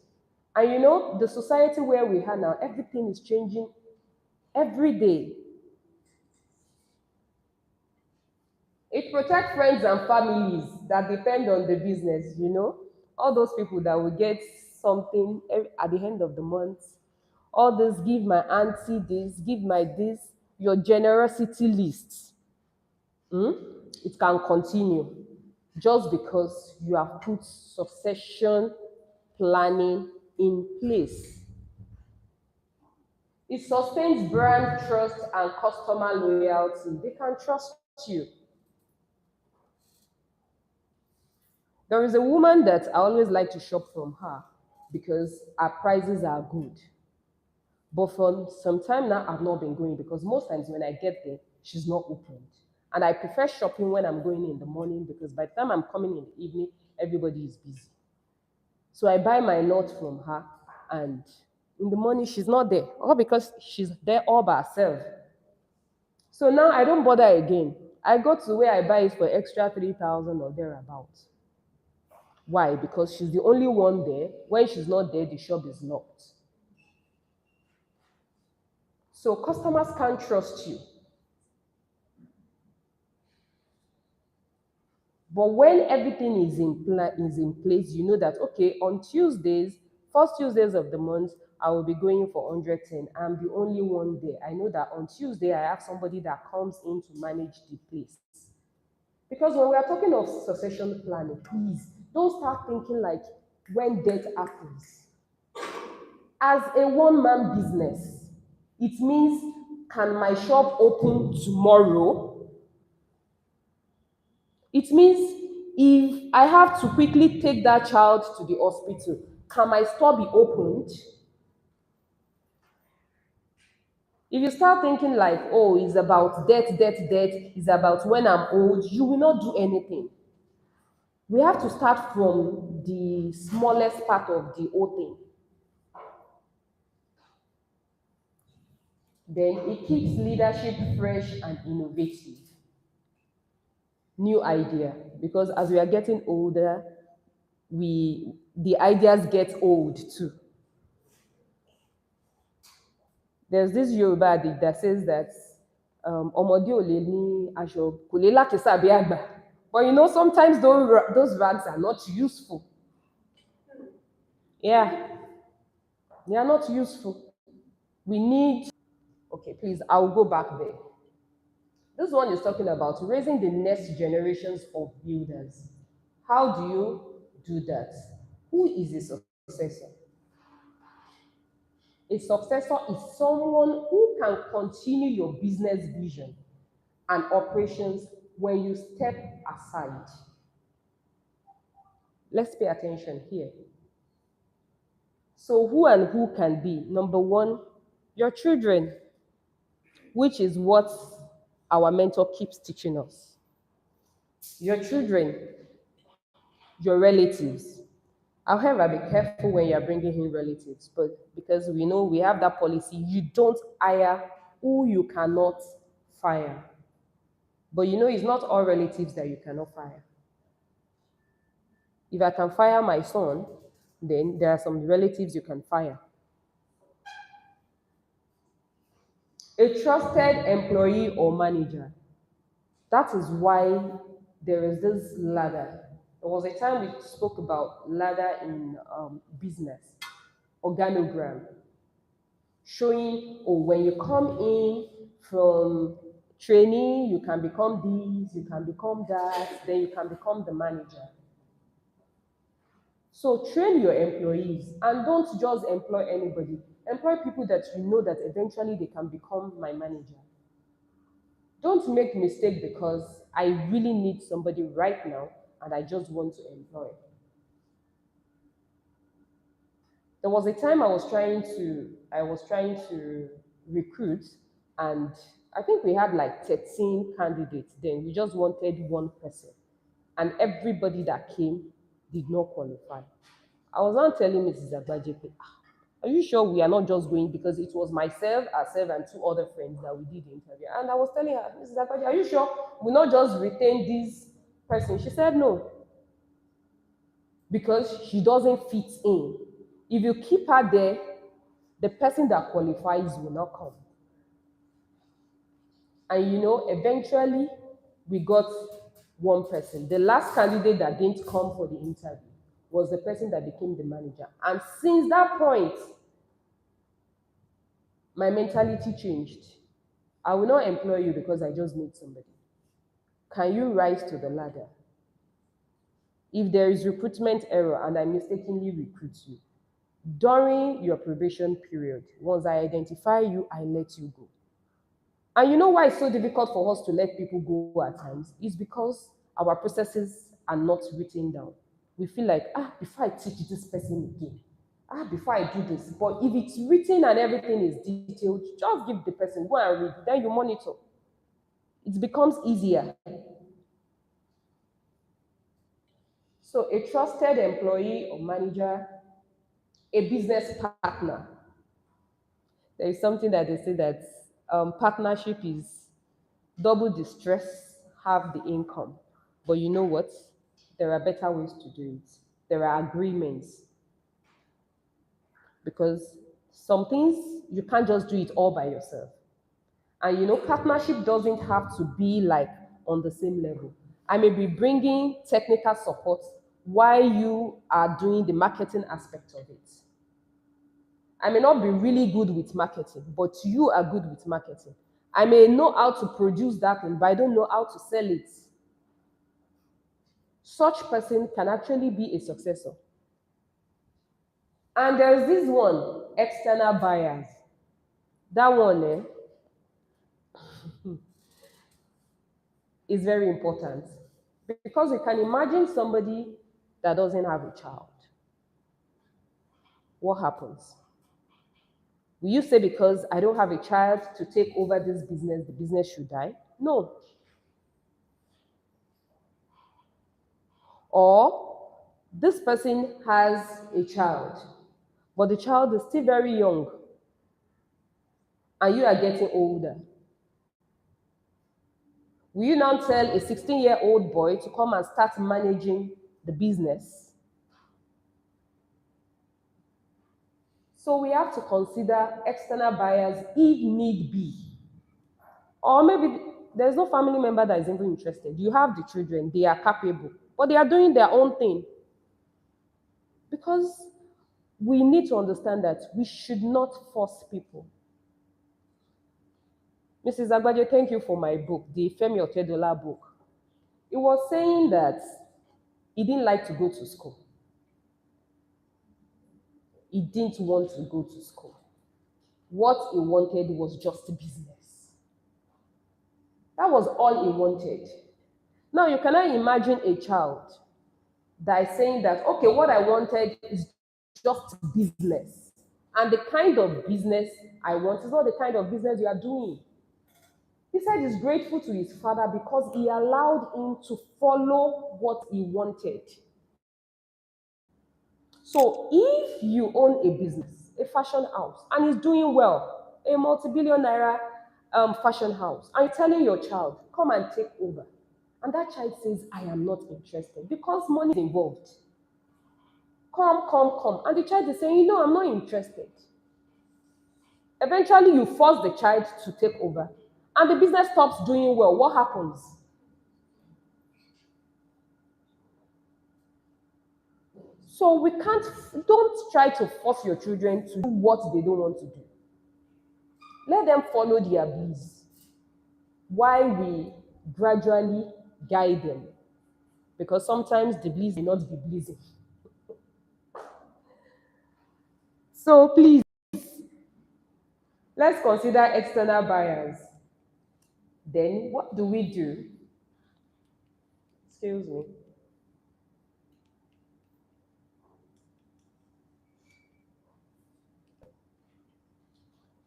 And the society where we are now, everything is changing every day. It protects friends and families that depend on the business. All those people that will get something at the end of the month. All this, give my auntie this, give my this, your generosity list. hmm, It can continue just because you have put succession planning in place. It sustains brand trust and customer loyalty. They can trust you. There is a woman that I always like to shop from her because her prices are good. But for some time now, I've not been going because most times when I get there, she's not opened. And I prefer shopping when I'm going in the morning because by the time I'm coming in the evening, everybody is busy. So I buy my nuts from her, and in the morning, she's not there. All because she's there all by herself. So now I don't bother again. I go to where I buy it for extra 3,000 or thereabouts. Why? Because she's the only one there. When she's not there, the shop is locked. So customers can't trust you. But when everything is in place, you know that okay, on Tuesdays, first Tuesdays of the month, I will be going for 110. I'm the only one there. I know that on Tuesday I have somebody that comes in to manage the place. Because when we are talking of succession planning, please don't start thinking like when death happens. As a one-man business, it means can my shop open tomorrow? It means if I have to quickly take that child to the hospital, can my store be opened? If you start thinking like, oh, it's about death, death, death, it's about when I'm old, you will not do anything. We have to start from the smallest part of the whole thing. Then it keeps leadership fresh and innovative. New idea. Because as we are getting older, the ideas get old too. There's this Yoruba adage that says that ọmọdé ò lè ní aṣọ kò lè lákìsà bí àgbà. But sometimes those rags are not useful. Yeah, they are not useful. We need, okay, please, I'll go back there. This one is talking about raising the next generations of builders. How do you do that? Who is a successor? A successor is someone who can continue your business vision and operations when you step aside. Let's pay attention here. So, who and who can be? Number one, your children, which is what our mentor keeps teaching us. Your children, your relatives. However, be careful when you're bringing in relatives, but because we know we have that policy, you don't hire who you cannot fire. But it's not all relatives that you cannot fire. If I can fire my son, then there are some relatives you can fire. A trusted employee or manager. That is why there is this ladder. There was a time we spoke about ladder in business, organogram, showing, oh, when you come in from training, you can become this, you can become that, then you can become the manager. So train your employees and don't just employ anybody. Employ people that you know that eventually they can become my manager. Don't make mistake because I really need somebody right now and I just want to employ. There was a time I was trying to recruit, and I think we had like 13 candidates then. We just wanted one person. And everybody that came did not qualify. I was not telling Mrs. Agbaje, Are you sure we are not just going because it was myself, ourselves, and two other friends that we did the interview? And I was telling her, Mrs. Akbaji, are you sure we not just retain this person? She said no, because she doesn't fit in. If you keep her there, the person that qualifies will not come. And eventually we got one person. The last candidate that didn't come for the interview was the person that became the manager. And since that point, my mentality changed. I will not employ you because I just need somebody. Can you rise to the ladder? If there is recruitment error and I mistakenly recruit you, during your probation period, once I identify you, I let you go. And you know why it's so difficult for us to let people go at times? It's because our processes are not written down. We feel like, before I teach this person again, before I do this. But if it's written and everything is detailed, just give the person, go and read, then you monitor. It becomes easier. So a trusted employee or manager, a business partner. There is something that they say that partnership is double the stress, half the income. But you know what? There are better ways to do it. There are agreements, because some things you can't just do it all by yourself. And partnership doesn't have to be like on the same level. I may be bringing technical support while you are doing the marketing aspect of it. I may not be really good with marketing, but you are good with marketing. I may know how to produce that thing, but I don't know how to sell it. Such person can actually be a successor. And there's this one, external buyers. That one is very important, because you can imagine somebody that doesn't have a child. What happens? Will you say because I don't have a child to take over this business, the business should die? No. Or this person has a child, but the child is still very young and you are getting older. Will you now tell a 16-year-old boy to come and start managing the business? So we have to consider external buyers if need be. Or maybe there's no family member that is even interested. You have the children, they are capable, but they are doing their own thing. Because we need to understand that we should not force people. Mrs. Agbaje, thank you for my book, the Femi Otedola book. It was saying that he didn't like to go to school. He didn't want to go to school. What he wanted was just business. That was all he wanted. Now you cannot imagine a child that is saying that, okay, what I wanted is just business. And the kind of business I want is not the kind of business you are doing. He said he's grateful to his father because he allowed him to follow what he wanted. So if you own a business, a fashion house, and it's doing well, a multi-billion naira fashion house, and you're telling your child, come and take over, and that child says, I am not interested because money is involved. Come, come, come. And the child is saying, I'm not interested. Eventually, you force the child to take over, and the business stops doing well. What happens? So don't try to force your children to do what they don't want to do. Let them follow their bliss while we gradually guide them. Because sometimes the bliss may not be blizzing. So please, let's consider external buyers. Then what do we do? Excuse me.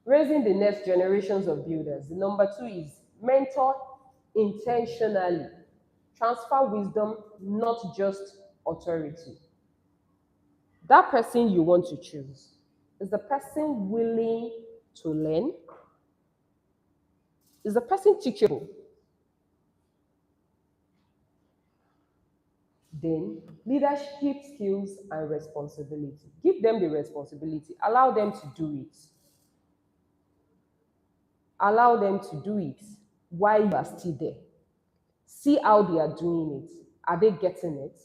Raising the next generations of builders. The number 2 is mentor intentionally. Transfer wisdom, not just authority. That person you want to choose, Is the person willing to learn? Is the person teachable? Then, leadership skills and responsibility. Give them the responsibility. Allow them to do it. Allow them to do it while you are still there. See how they are doing it. Are they getting it?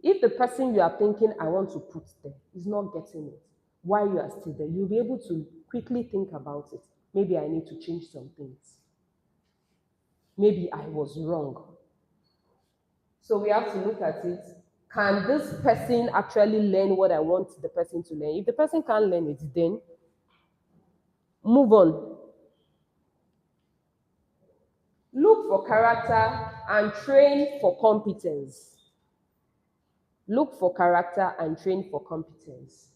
If the person you are thinking, I want to put there, is not getting it while you are still there, you'll be able to quickly think about it. Maybe I need to change some things. Maybe I was wrong. So we have to look at it. Can this person actually learn what I want the person to learn? If the person can't learn it, then move on. Look for character and train for competence. Look for character and train for competence.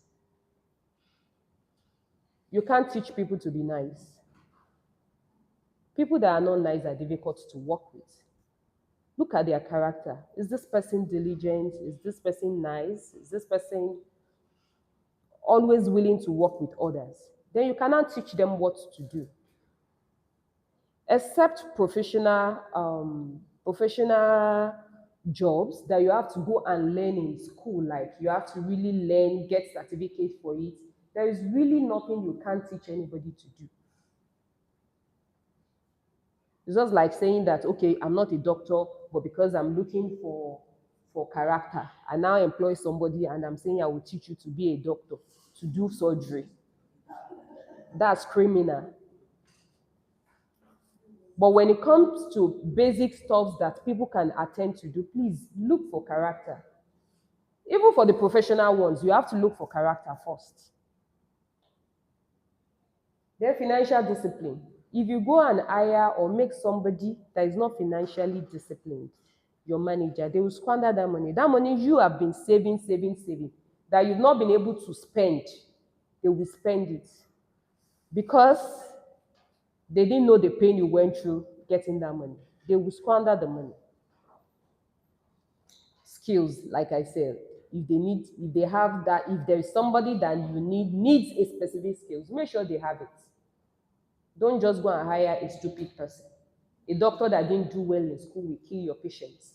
You can't teach people to be nice. People that are not nice are difficult to work with. Look at their character. Is this person diligent? Is this person nice? Is this person always willing to work with others? Then you cannot teach them what to do. Except professional jobs that you have to go and learn in school, like you have to really learn, get certificate for it. There is really nothing you can't teach anybody to do. It's just like saying that, okay, I'm not a doctor, but because I'm looking for character, I now employ somebody and I'm saying I will teach you to be a doctor, to do surgery. That's criminal. But when it comes to basic stuff that people can attend to do, please look for character. Even for the professional ones, you have to look for character first. Then financial discipline. If you go and hire or make somebody that is not financially disciplined, your manager, they will squander that money. That money you have been saving, that you've not been able to spend, they will spend it. Because they didn't know the pain you went through getting that money. They will squander the money. Skills, like I said, if they have that, if there is somebody that you needs a specific skills, make sure they have it. Don't just go and hire a stupid person. A doctor that didn't do well in school will kill your patients.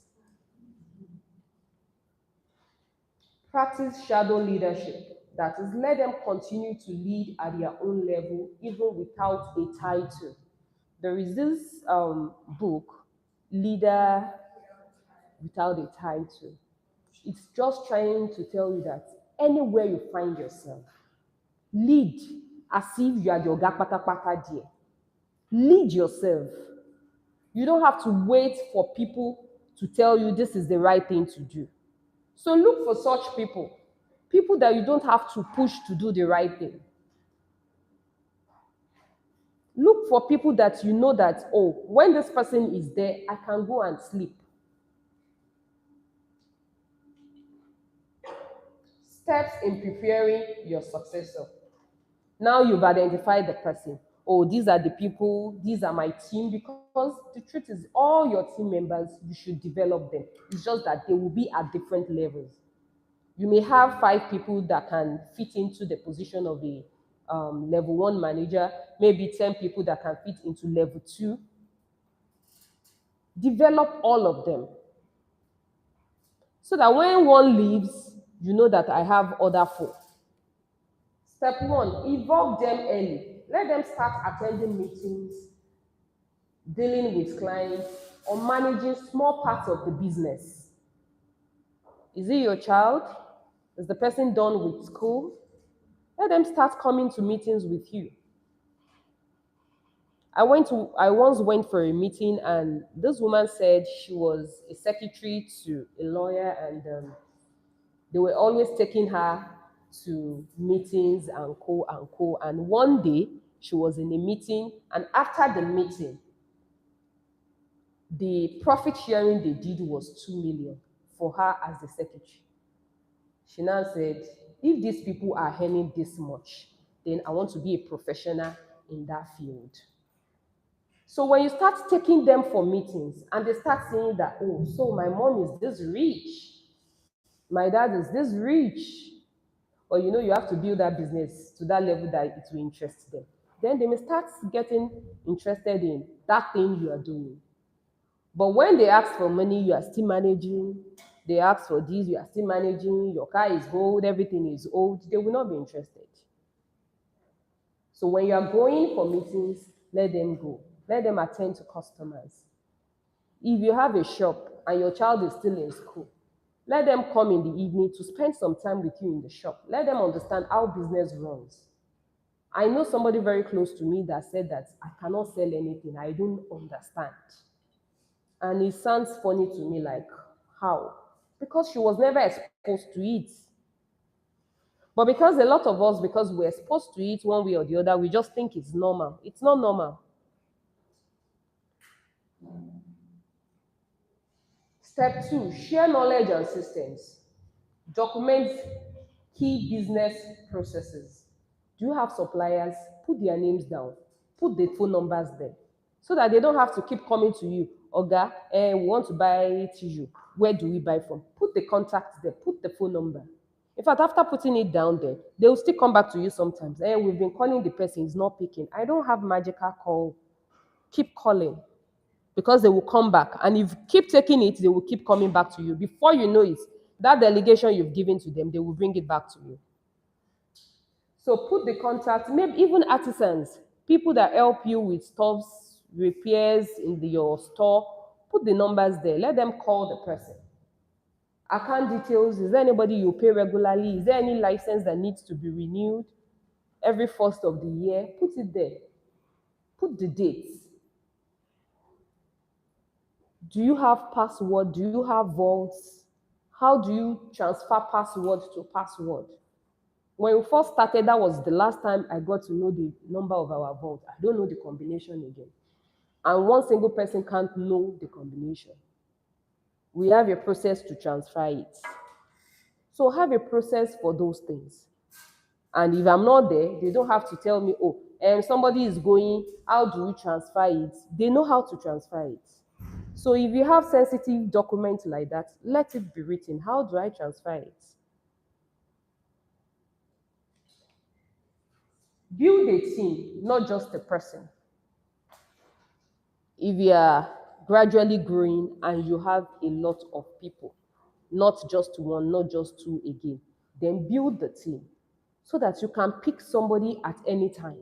Practice shadow leadership. That is, let them continue to lead at their own level, even without a title. There is this book, Leader Without a Title. It's just trying to tell you that anywhere you find yourself, lead as if you are the oga patapata there. Lead yourself. You don't have to wait for people to tell you this is the right thing to do. So look for such people, people that you don't have to push to do the right thing. Look for people that you know that, oh, when this person is there, I can go and sleep. Steps in preparing your successor. Now you've identified the person. Oh, these are the people, these are my team, because the truth is, all your team members, you should develop them. It's just that they will be at different levels. You may have 5 people that can fit into the position of a level 1 manager, maybe 10 people that can fit into level 2. Develop all of them so that when one leaves, you know that I have other 4. Step 1, involve them early. Let them start attending meetings, dealing with clients, or managing small parts of the business. Is it your child? Is the person done with school? Let them start coming to meetings with you. I once went for a meeting, and this woman said she was a secretary to a lawyer, and they were always taking her to meetings and co and co. And one day she was in a meeting, and after the meeting, the profit sharing they did was 2 million for her as the secretary. She now said, if these people are earning this much, then I want to be a professional in that field. So when you start taking them for meetings and they start saying that, oh, so my mom is this rich, my dad is this rich, or you have to build that business to that level that it will interest them. Then they may start getting interested in that thing you are doing. But when they ask for money, you are still managing. They ask for this, you are still managing. Your car is old, everything is old. They will not be interested. So when you are going for meetings, let them go. Let them attend to customers. If you have a shop and your child is still in school, let them come in the evening to spend some time with you in the shop. Let them understand how business runs. I know somebody very close to me that said that I cannot sell anything. I don't understand. And it sounds funny to me, like, how? Because she was never exposed to it. But because a lot of us, because we're exposed to it one way or the other, we just think it's normal. It's not normal. Step two, share knowledge and systems. Document key business processes. Do you have suppliers? Put their names down. Put the phone numbers there. So that they don't have to keep coming to you. Oga, we want to buy tissue. Where do we buy from? Put the contact there. Put the phone number. In fact, after putting it down there, they will still come back to you sometimes. We've been calling the person, he's not picking. I don't have magical call. Keep calling because they will come back. And if you keep taking it, they will keep coming back to you. Before you know it, that delegation you've given to them, they will bring it back to you. So put the contact, maybe even artisans, people that help you with stuffs, repairs in your store, put the numbers there. Let them call the person. Account details, is there anybody you pay regularly? Is there any license that needs to be renewed every first of the year? Put it there. Put the dates. Do you have password? Do you have vaults? How do you transfer password to password? When we first started, that was the last time I got to know the number of our vault. I don't know the combination again. And one single person can't know the combination. We have a process to transfer it. So have a process for those things. And if I'm not there, they don't have to tell me, oh, somebody is going, how do we transfer it? They know how to transfer it. So if you have sensitive documents like that, let it be written. How do I transfer it? Build a team, not just a person. If you are gradually growing and you have a lot of people, not just one, not just two again, then build the team so that you can pick somebody at any time.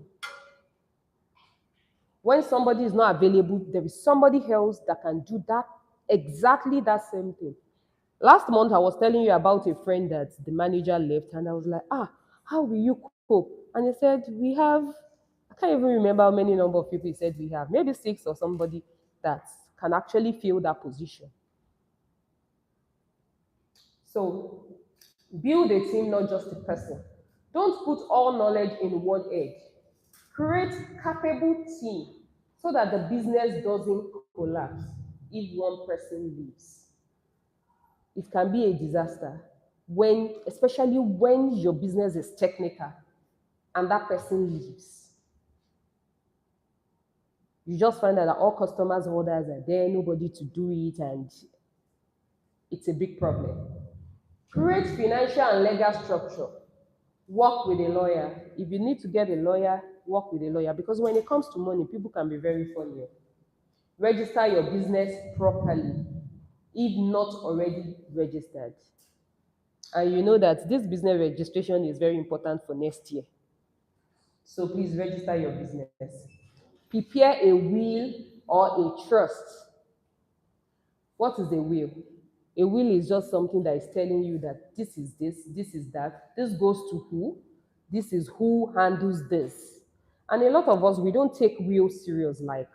When somebody is not available, there is somebody else that can do that exactly that same thing. Last month, I was telling you about a friend that the manager left, and I was like, how will you cope? And he said, I can't even remember how many number of people he said we have, maybe six or somebody that can actually fill that position. So build a team, not just a person. Don't put all knowledge in one head. Create capable team so that the business doesn't collapse if one person leaves. It can be a disaster especially when your business is technical and that person leaves. You just find out that all customers' orders are there, nobody to do it, and it's a big problem. Create financial and legal structure. Work with a lawyer. If you need to get a lawyer, work with a lawyer because when it comes to money, people can be very funny. Register your business properly if not already registered. And you know that this business registration is very important for next year. So please register your business. Prepare a will or a trust. What is a will? A will is just something that is telling you that this is that, this goes to who, this is who handles this. And a lot of us, we don't take will serious, like,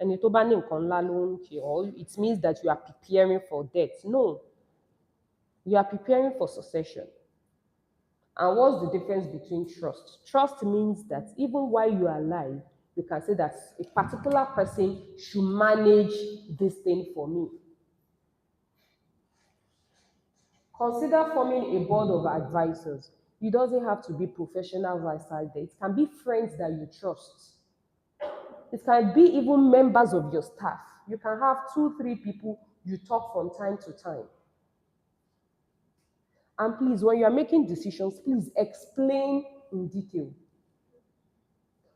ẹni tó bá ní nǹkan ńlá ló ń ṣe, or it means that you are preparing for death. No, you are preparing for succession. And what's the difference between trust? Trust means that even while you are alive, you can say that a particular person should manage this thing for me. Consider forming a board of advisors. It doesn't have to be professionals outside there. It can be friends that you trust. It can be even members of your staff. You can have 2, 3 people you talk from time to time. And please, when you are making decisions, please explain in detail.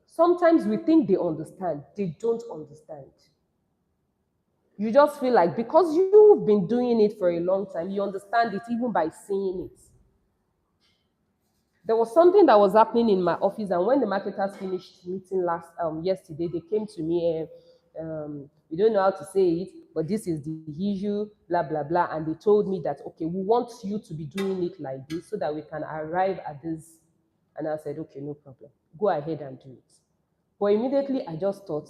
Sometimes we think they understand, they don't understand. You just feel like because you've been doing it for a long time, you understand it even by seeing it. There was something that was happening in my office, and when the marketers finished meeting last yesterday, they came to me. We don't know how to say it, but this is the issue, blah blah blah, and they told me that okay, we want you to be doing it like this so that we can arrive at this. And I said, okay, no problem, go ahead and do it. But immediately I just thought,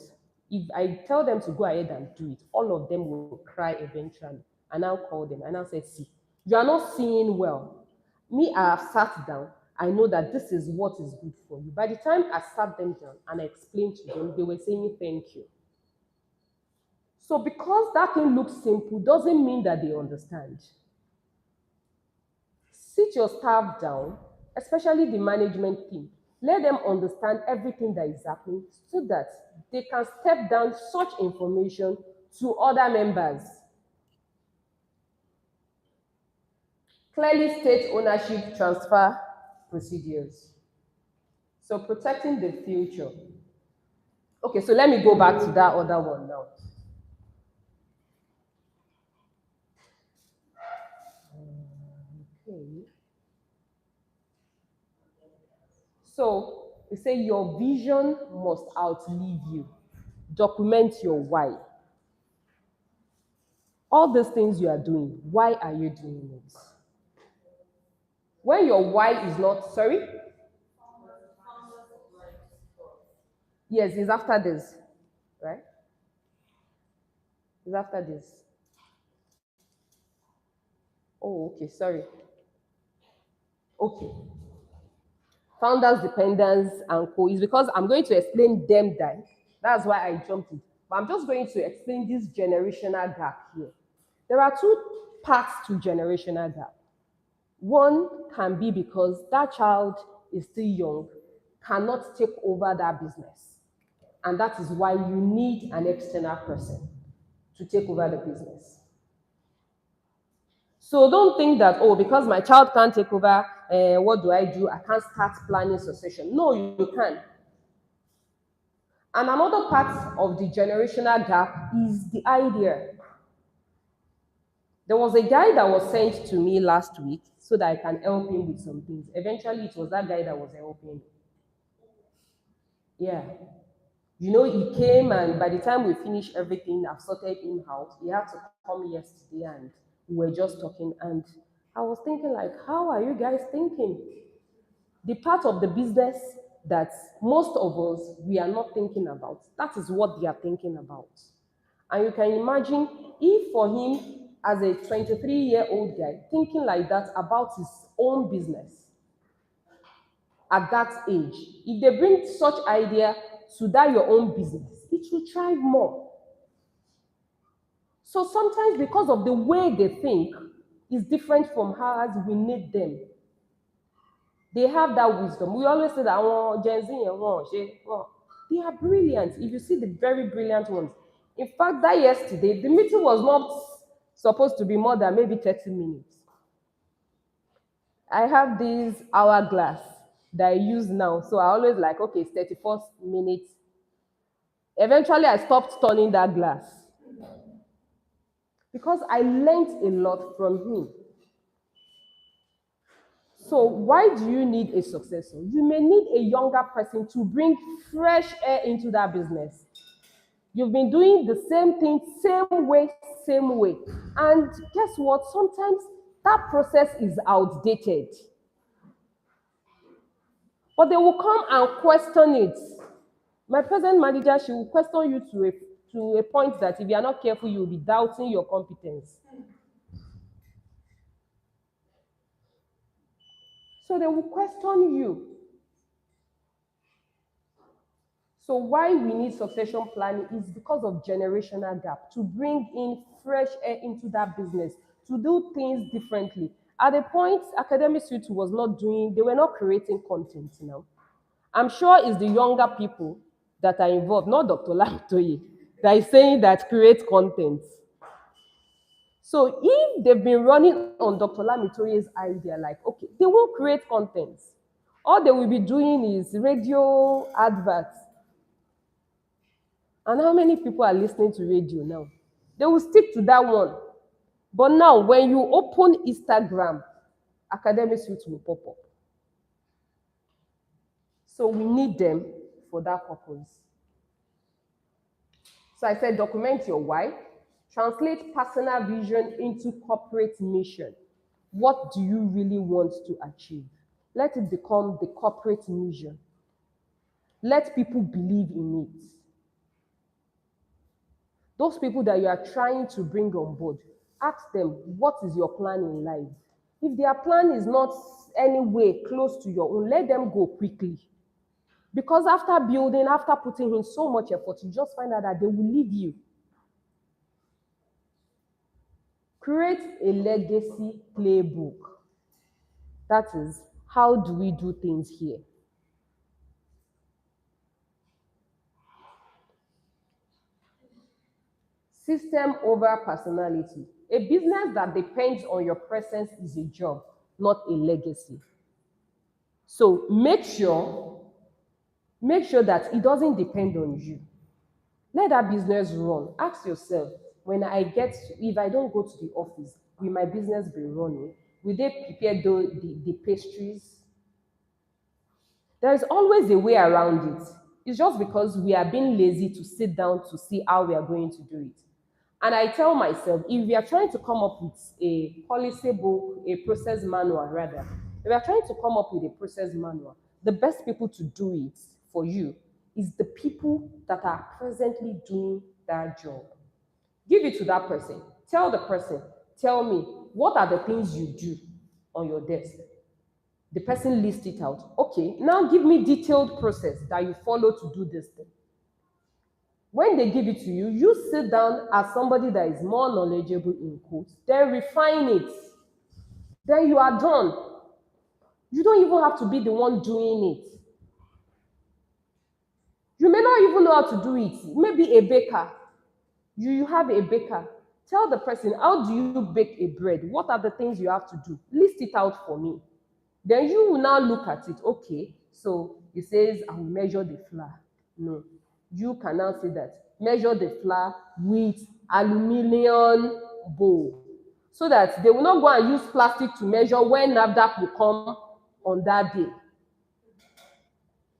if I tell them to go ahead and do it, all of them will cry eventually. And I'll call them and I'll say, see, you are not seeing well. Me, I have sat down. I know that this is what is good for you. By the time I sat them down and I explained to them, they were saying thank you. So because that thing looks simple doesn't mean that they understand. Sit your staff down, especially the management team. Let them understand everything that is happening so that they can step down such information to other members. Clearly state ownership transfer procedures. So protecting the future. Okay, so let me go back to that other one now. Okay. So we say your vision must outlive you. Document your why. All these things you are doing, why are you doing it? When your why is not, sorry? Yes, it's after this, right? It's after this. Oh, okay, sorry. Okay. Founders, dependents, and co is because I'm going to explain them that. That's why I jumped it. But I'm just going to explain this generational gap here. There are two parts to generational gap. One can be because that child is still young, cannot take over that business. And that is why you need an external person to take over the business. So don't think that, oh, because my child can't take over, what do I do? I can't start planning succession. No, you can. And another part of the generational gap is the idea. There was a guy that was sent to me last week so that I can help him with some things. Eventually, it was that guy that was helping. Yeah. You know, he came, and by the time we finished everything, I've sorted him out. He had to come yesterday, and we were just talking. And I was thinking, like, how are you guys thinking? The part of the business that most of us we are not thinking about, that is what they are thinking about. And you can imagine if for him, as a 23-year-old guy, thinking like that about his own business at that age, if they bring such idea to that your own business, it will thrive more. So sometimes because of the way they think is different from how as we need them. They have that wisdom. We always say that Gen Z and they are brilliant. If you see the very brilliant ones. In fact, that yesterday, the meeting was not supposed to be more than maybe 30 minutes. I have this hourglass that I use now. So I always like, okay, it's 34 minutes. Eventually, I stopped turning that glass because I learned a lot from him. So why do you need a successor? You may need a younger person to bring fresh air into that business. You've been doing the same thing, same way, same way. And guess what? Sometimes that process is outdated. But they will come and question it. My present manager, she will question you to a point that if you are not careful, you will be doubting your competence. So they will question you. So why we need succession planning is because of generational gap, to bring in fresh air into that business, to do things differently. At the point Academic Suite was not doing, they were not creating content now. I'm sure it's the younger people that are involved, not Dr. Lamtoye, that is saying that create content. So if they've been running on Dr. Lamitoye's idea, like, okay, they won't create content. All they will be doing is radio adverts. And how many people are listening to radio now? They will stick to that one. But now, when you open Instagram, academic suite will pop up. So we need them for that purpose. So I said, document your why, translate personal vision into corporate mission. What do you really want to achieve? Let it become the corporate mission. Let people believe in it. Those people that you are trying to bring on board, ask them, what is your plan in life? If their plan is not anywhere close to your own, let them go quickly. Because after building, after putting in so much effort, you just find out that they will leave you. Create a legacy playbook. That is, how do we do things here? System over personality. A business that depends on your presence is a job, not a legacy. So make sure that it doesn't depend on you. Let that business run. Ask yourself, if I don't go to the office, will my business be running? Will they prepare the pastries? There is always a way around it. It's just because we are being lazy to sit down to see how we are going to do it. And I tell myself, if we are trying to come up with a policy book, a process manual rather, if we are trying to come up with a process manual, the best people to do it for you is the people that are presently doing that job. Give it to that person. Tell the person, tell me, what are the things you do on your desk? The person lists it out. Okay, now give me detailed process that you follow to do this thing. When they give it to you, you sit down as somebody that is more knowledgeable in quotes, then refine it. Then you are done. You don't even have to be the one doing it. You may not even know how to do it. Maybe a baker. You have a baker. Tell the person, how do you bake a bread? What are the things you have to do? List it out for me. Then you will now look at it. Okay, so it says I will measure the flour. No, you can now say that measure the flour with aluminum bowl, so that they will not go and use plastic to measure when NAFDAC will come on that day.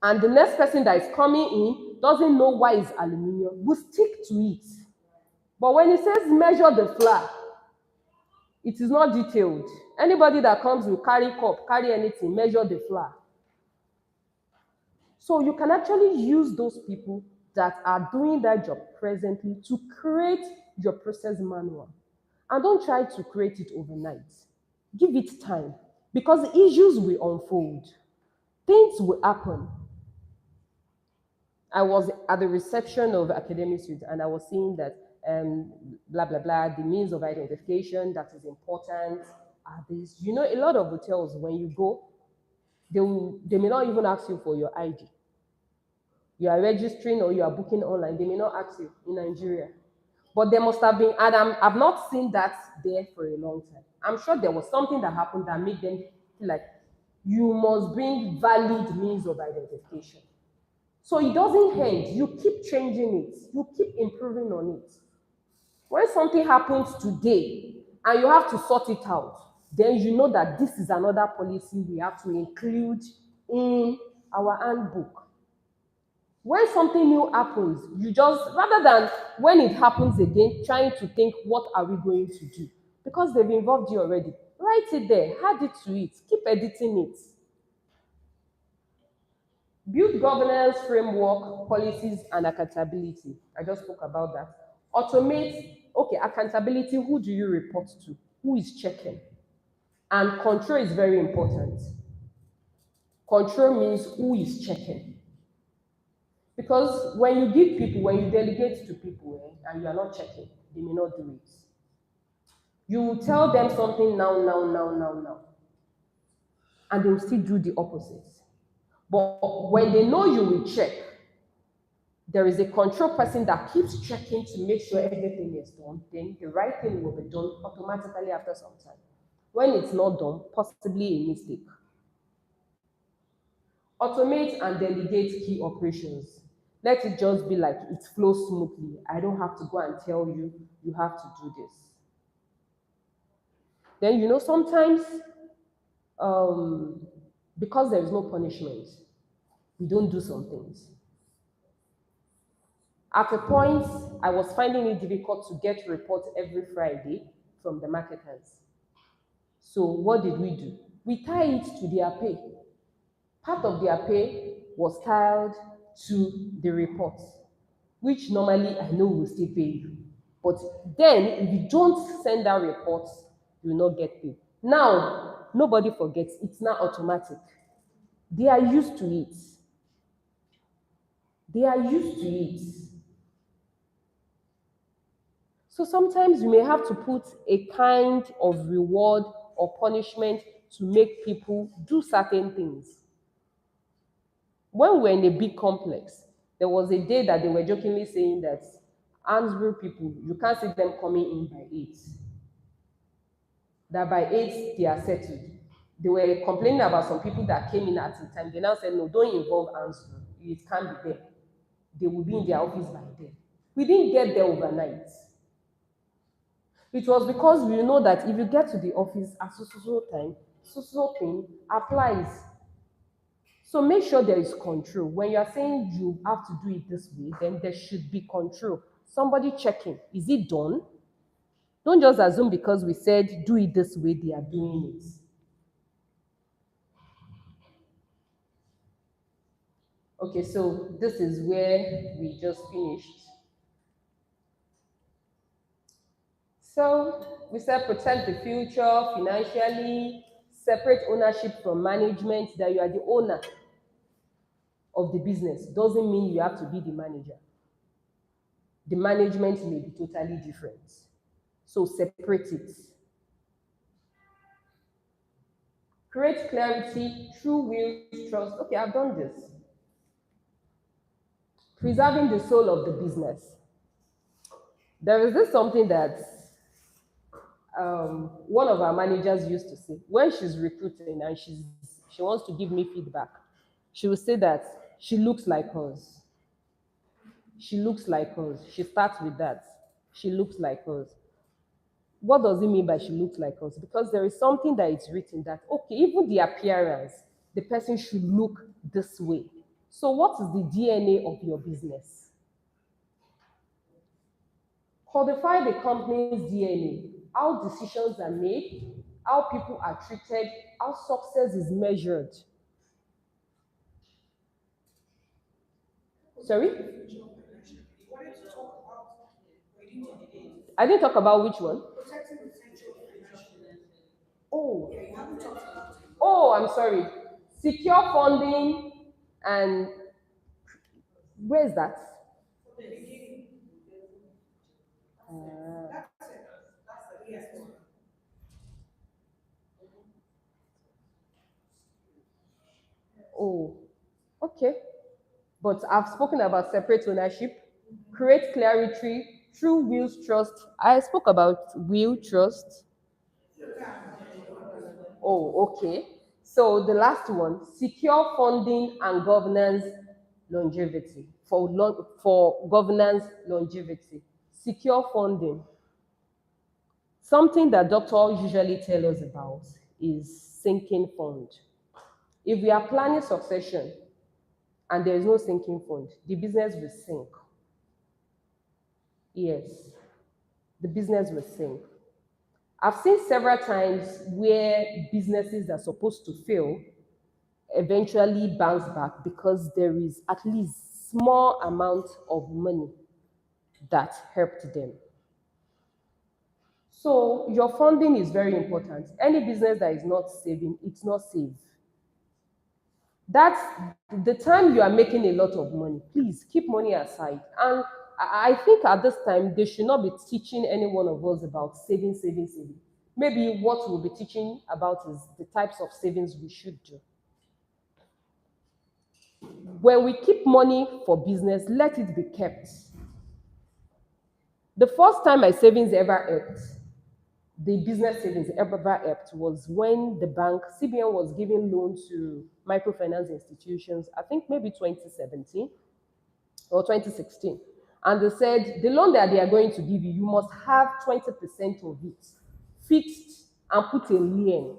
And the next person that is coming in doesn't know why it's aluminum, will stick to it. But when it says measure the flour, it is not detailed. Anybody that comes will carry cup, carry anything, measure the flour. So you can actually use those people that are doing that job presently to create your process manual. And don't try to create it overnight. Give it time, because issues will unfold. Things will happen. I was at the reception of Academic Suite and I was seeing that blah, blah, blah, the means of identification that is important are this. You know, a lot of hotels, when you go, they may not even ask you for your ID. You are registering or you are booking online, they may not ask you in Nigeria. But there must have been, and I've not seen that there for a long time. I'm sure there was something that happened that made them feel like you must bring valid means of identification. So it doesn't end. You keep changing it. You keep improving on it. When something happens today and you have to sort it out, then you know that this is another policy we have to include in our handbook. When something new happens, you just, rather than when it happens again, trying to think, what are we going to do? Because they've involved you already. Write it there, add it to it, keep editing it. Build governance framework, policies, and accountability. I just spoke about that. Automate, okay, accountability, who do you report to? Who is checking? And control is very important. Control means who is checking. Because when you give people, when you delegate to people, and you are not checking, they may not do it. You will tell them something now, and they will still do the opposite. But when they know you will check, there is a control person that keeps checking to make sure everything is done, then the right thing will be done automatically after some time. When it's not done, possibly a mistake. Automate and delegate key operations. Let it just be like it flows smoothly. I don't have to go and tell you, you have to do this. Then, sometimes um, because there is no punishment, we don't do some things. At a point, I was finding it difficult to get reports every Friday from the marketers. So what did we do? We tie it to their pay. Part of their pay was tied to the report, which normally I know will still pay you. But then, if you don't send that report, you will not get paid. Now, nobody forgets, it's now automatic. They are used to it. They are used to it. So sometimes you may have to put a kind of reward or punishment to make people do certain things. When we were in a big complex, there was a day that they were jokingly saying that Ansbury people, you can't see them coming in by 8. That by 8, they are settled. They were complaining about some people that came in at the time. They now said, no, don't involve Ansbury. It can't be them. They will be in their office by then. We didn't get there overnight. It was because we know that if you get to the office at so time, so thing applies. So make sure there is control. When you are saying you have to do it this way, then there should be control. Somebody checking, is it done? Don't just assume because we said do it this way, they are doing it. Okay, so this is where we just finished. So we said protect the future financially, separate ownership from management, that you are the owner of the business. Doesn't mean you have to be the manager. The management may be totally different. So separate it. Create clarity, true will, trust. Okay, I've done this. Preserving the soul of the business. There is this something that one of our managers used to say when she's recruiting and she wants to give me feedback. She will say that she looks like us. She looks like us. She starts with that. She looks like us. What does it mean by she looks like us? Because there is something that is written that, okay, even the appearance, the person should look this way. So, what is the DNA of your business? Codify the company's DNA, how decisions are made, how people are treated, how success is measured. Sorry? I didn't talk about which one. Oh, oh, I'm sorry. Secure funding and where is that? Uh, oh, okay. But I've spoken about separate ownership, create clarity, true will, trust. I spoke about will, trust. Oh, okay. So the last one, secure funding and governance longevity. For governance longevity, secure funding. Something that doctors usually tell us about is sinking fund. If we are planning succession and there is no sinking fund, the business will sink. Yes, the business will sink. I've seen several times where businesses that are supposed to fail eventually bounce back because there is at least small amount of money that helped them. So your funding is very important. Any business that is not saving, it's not safe. That's the time you are making a lot of money. Please keep money aside. And I think at this time they should not be teaching any one of us about saving, saving, saving. Maybe what we'll be teaching about is the types of savings we should do. When we keep money for business, let it be kept. The first time my savings ever helped, the business savings ever helped, was when the bank, CBN, was giving loan to microfinance institutions, I think maybe 2017 or 2016. And they said the loan that they are going to give you, you must have 20% of it fixed and put a lien.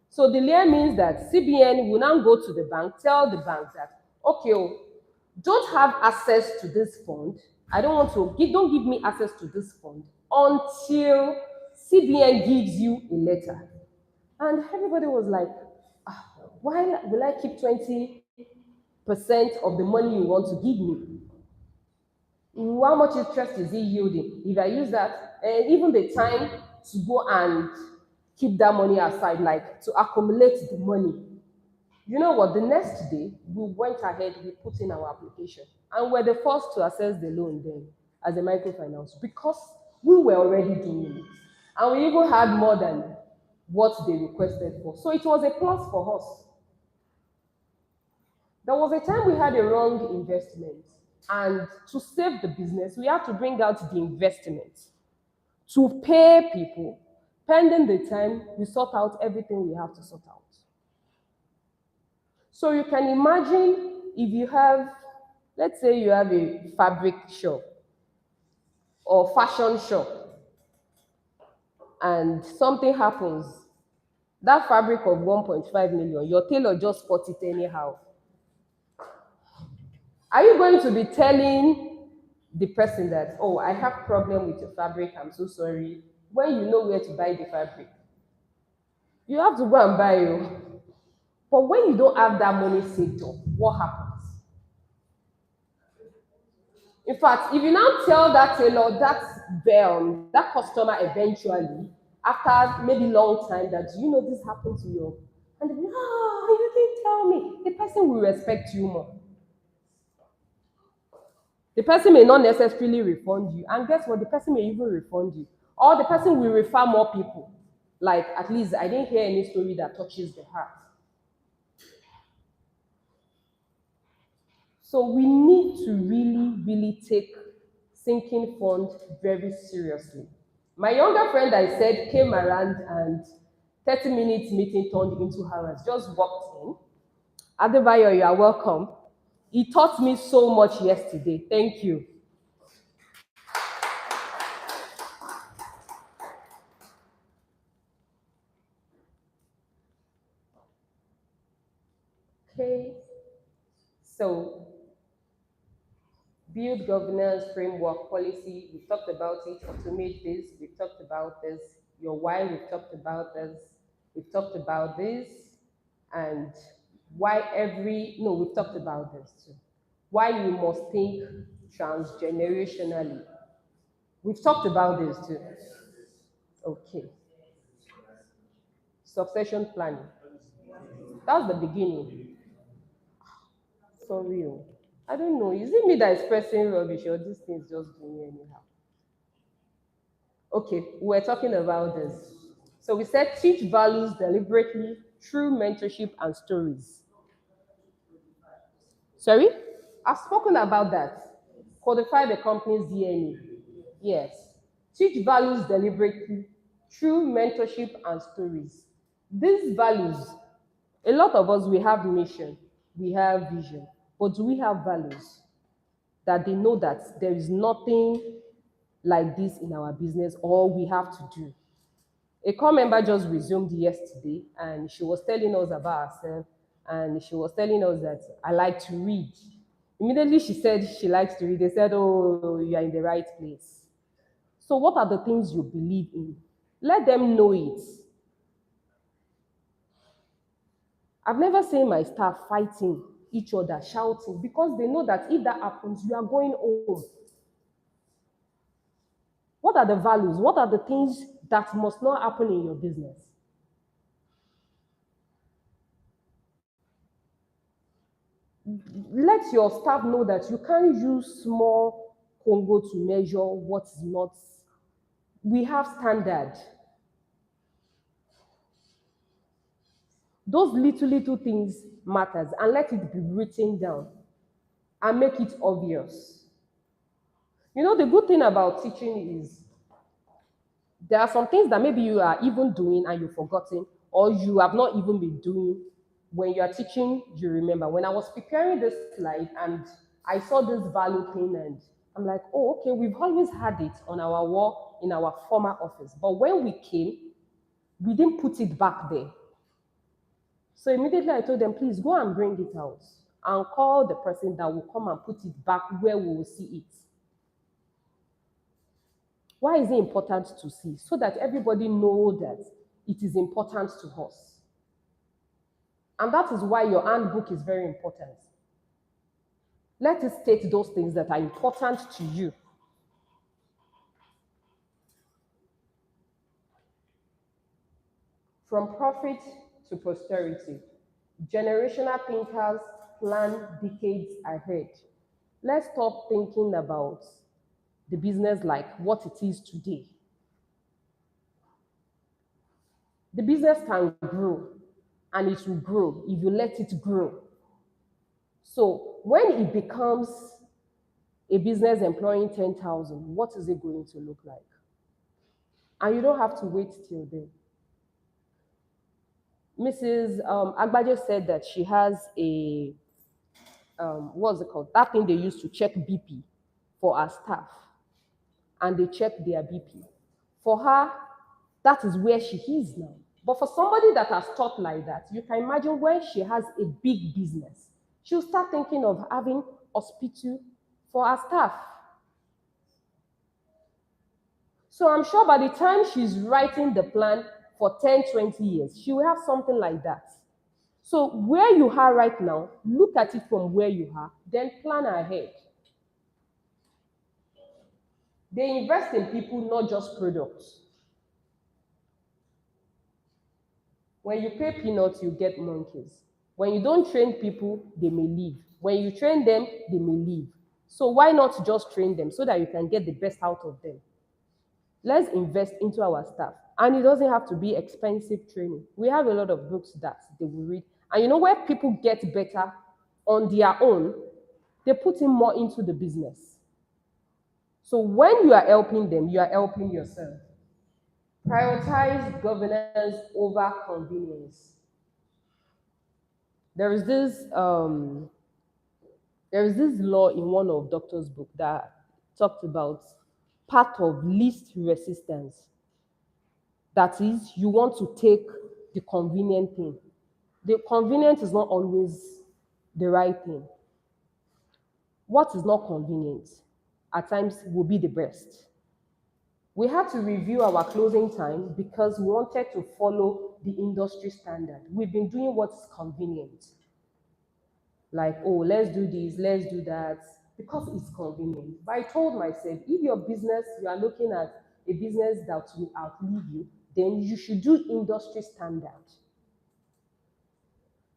So the lien means that CBN will now go to the bank, tell the bank that, okay, oh, don't have access to this fund. I don't want to give, don't give me access to this fund until CBN gives you a letter. And everybody was like, "Ah, why will I keep 20% of the money you want to give me? How much interest is it yielding? If I use that, and even the time to go and keep that money aside, like to accumulate the money." You know what? The next day, we went ahead, we put in our application, and we're the first to access the loan then as a microfinance because we were already doing it. And we even had more than what they requested for. So it was a plus for us. There was a time we had a wrong investment, and to save the business, we had to bring out the investment to pay people. Pending the time, we sort out everything we have to sort out. So you can imagine if you have, let's say you have a fabric shop or fashion shop, and something happens, that fabric of 1.5 million, your tailor just spot it anyhow. Are you going to be telling the person that, oh, I have problem with your fabric, I'm so sorry, when you know where to buy the fabric? You have to go and buy it. But when you don't have that money saved up, what happens? In fact, if you now tell that tailor, that customer eventually, after maybe long time, that you know this happened to you, and they be, ah, you didn't tell me, the person will respect you more. The person may not necessarily refund you, and guess what? The person may even refund you, or the person will refer more people. Like, at least I didn't hear any story that touches the heart. So we need to really, really take sinking fund very seriously. My younger friend, I said, came around and 30 minutes meeting turned into hours. Just walked in. Adebayo, you are welcome. He taught me so much yesterday. Thank you. Okay. So, build governance, framework, policy. We've talked about it. Automate this. We've talked about this. Your why. We've talked about this. We've talked about this. And why every, no, we've talked about this too. Why you must think transgenerationally. We've talked about this too. Okay. Succession planning. That's the beginning. Sorry. Oh. I don't know. Is it me that is pressing rubbish or these things just doing anyhow? Okay, we're talking about this. So we said teach values deliberately through mentorship and stories. Sorry? I've spoken about that. Codify the company's DNA. Yes. Teach values deliberately through mentorship and stories. These values, a lot of us, we have mission, we have vision, but do we have values that they know that there is nothing like this in our business or we have to do? A core member just resumed yesterday and she was telling us about herself and she was telling us that I like to read. Immediately she said she likes to read. They said, oh, you are in the right place. So what are the things you believe in? Let them know it. I've never seen my staff fighting each other, shouting, because they know that if that happens, you are going home. What are the values? What are the things that must not happen in your business? Let your staff know that you can't use small Congo to measure what is not. We have standard. Those little things matters, and let it be written down. and make it obvious. You know, the good thing about teaching is there are some things that maybe you are even doing and you've forgotten, or you have not even been doing. When you are teaching, you remember. When I was preparing this slide and I saw this value pin, and I'm like, oh, okay, we've always had it on our wall in our former office. But when we came, we didn't put it back there. So immediately I told them, please go and bring it out and call the person that will come and put it back where we will see it. Why is it important to see? So that everybody knows that it is important to us. And that is why your handbook is very important. Let it state those things that are important to you. From profit to posterity, generational thinkers plan decades ahead. Let's stop thinking about the business like what it is today. The business can grow, and it will grow if you let it grow. So when it becomes a business employing 10,000, what is it going to look like? And you don't have to wait till then. Mrs. Agbaje said that she has a, what's it called? That thing they use to check BP for our staff. And they check their BP. For her, that is where she is now. But for somebody that has thought like that, you can imagine when she has a big business, she'll start thinking of having hospital for her staff. So I'm sure by the time she's writing the plan for 10, 20 years, she will have something like that. So where you are right now, look at it from where you are, then plan ahead. They invest in people, not just products. When you pay peanuts, you get monkeys. When you don't train people, they may leave. When you train them, they may leave. So why not just train them so that you can get the best out of them? Let's invest into our staff. And it doesn't have to be expensive training. We have a lot of books that they will read. And you know where people get better on their own, they put in more into the business. So when you are helping them, you are helping yourself. Prioritize governance over convenience. There is this law in one of Doctor's book that talked about path of least resistance. That is, you want to take the convenient thing. The convenient is not always the right thing. What is not convenient at times will be the best. We had to review our closing time because we wanted to follow the industry standard. We've been doing what's convenient. Like, oh, let's do this, let's do that, because it's convenient. But I told myself, if your business, you are looking at a business that will outlive you, then you should do industry standard.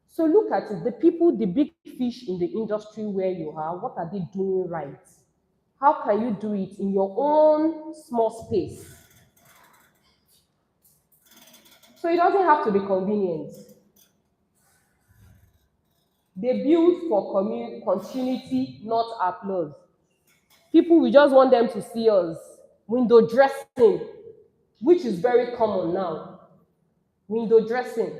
So look at it, the people, the big fish in the industry where you are, what are they doing right? How can you do it in your own small space? So it doesn't have to be convenient. They build for continuity, not applause. People, we just want them to see us window dressing, which is very common now. Window dressing.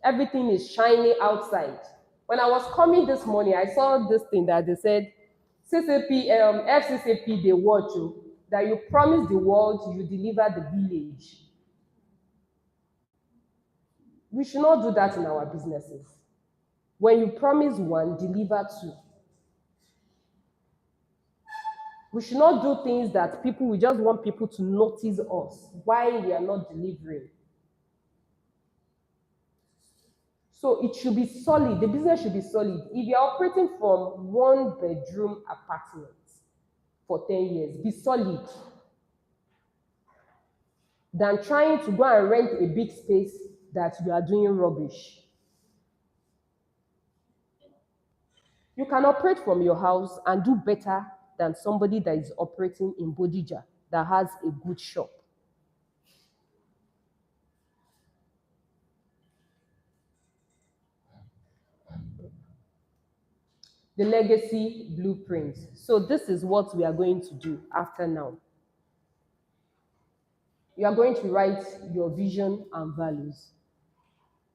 Everything is shiny outside. When I was coming this morning, I saw this thing that they said, CCP, FCCP, they watch you, that you promise the world, you deliver the village. We should not do that in our businesses. When you promise one, deliver two. We should not do things that people, we just want people to notice us while we are not delivering. So it should be solid. The business should be solid. If you're operating from one bedroom apartment for 10 years, be solid. Than trying to go and rent a big space that you are doing rubbish. You can operate from your house and do better than somebody that is operating in Bodija that has a good shop. The legacy blueprint. So this is what we are going to do after now. You are going to write your vision and values.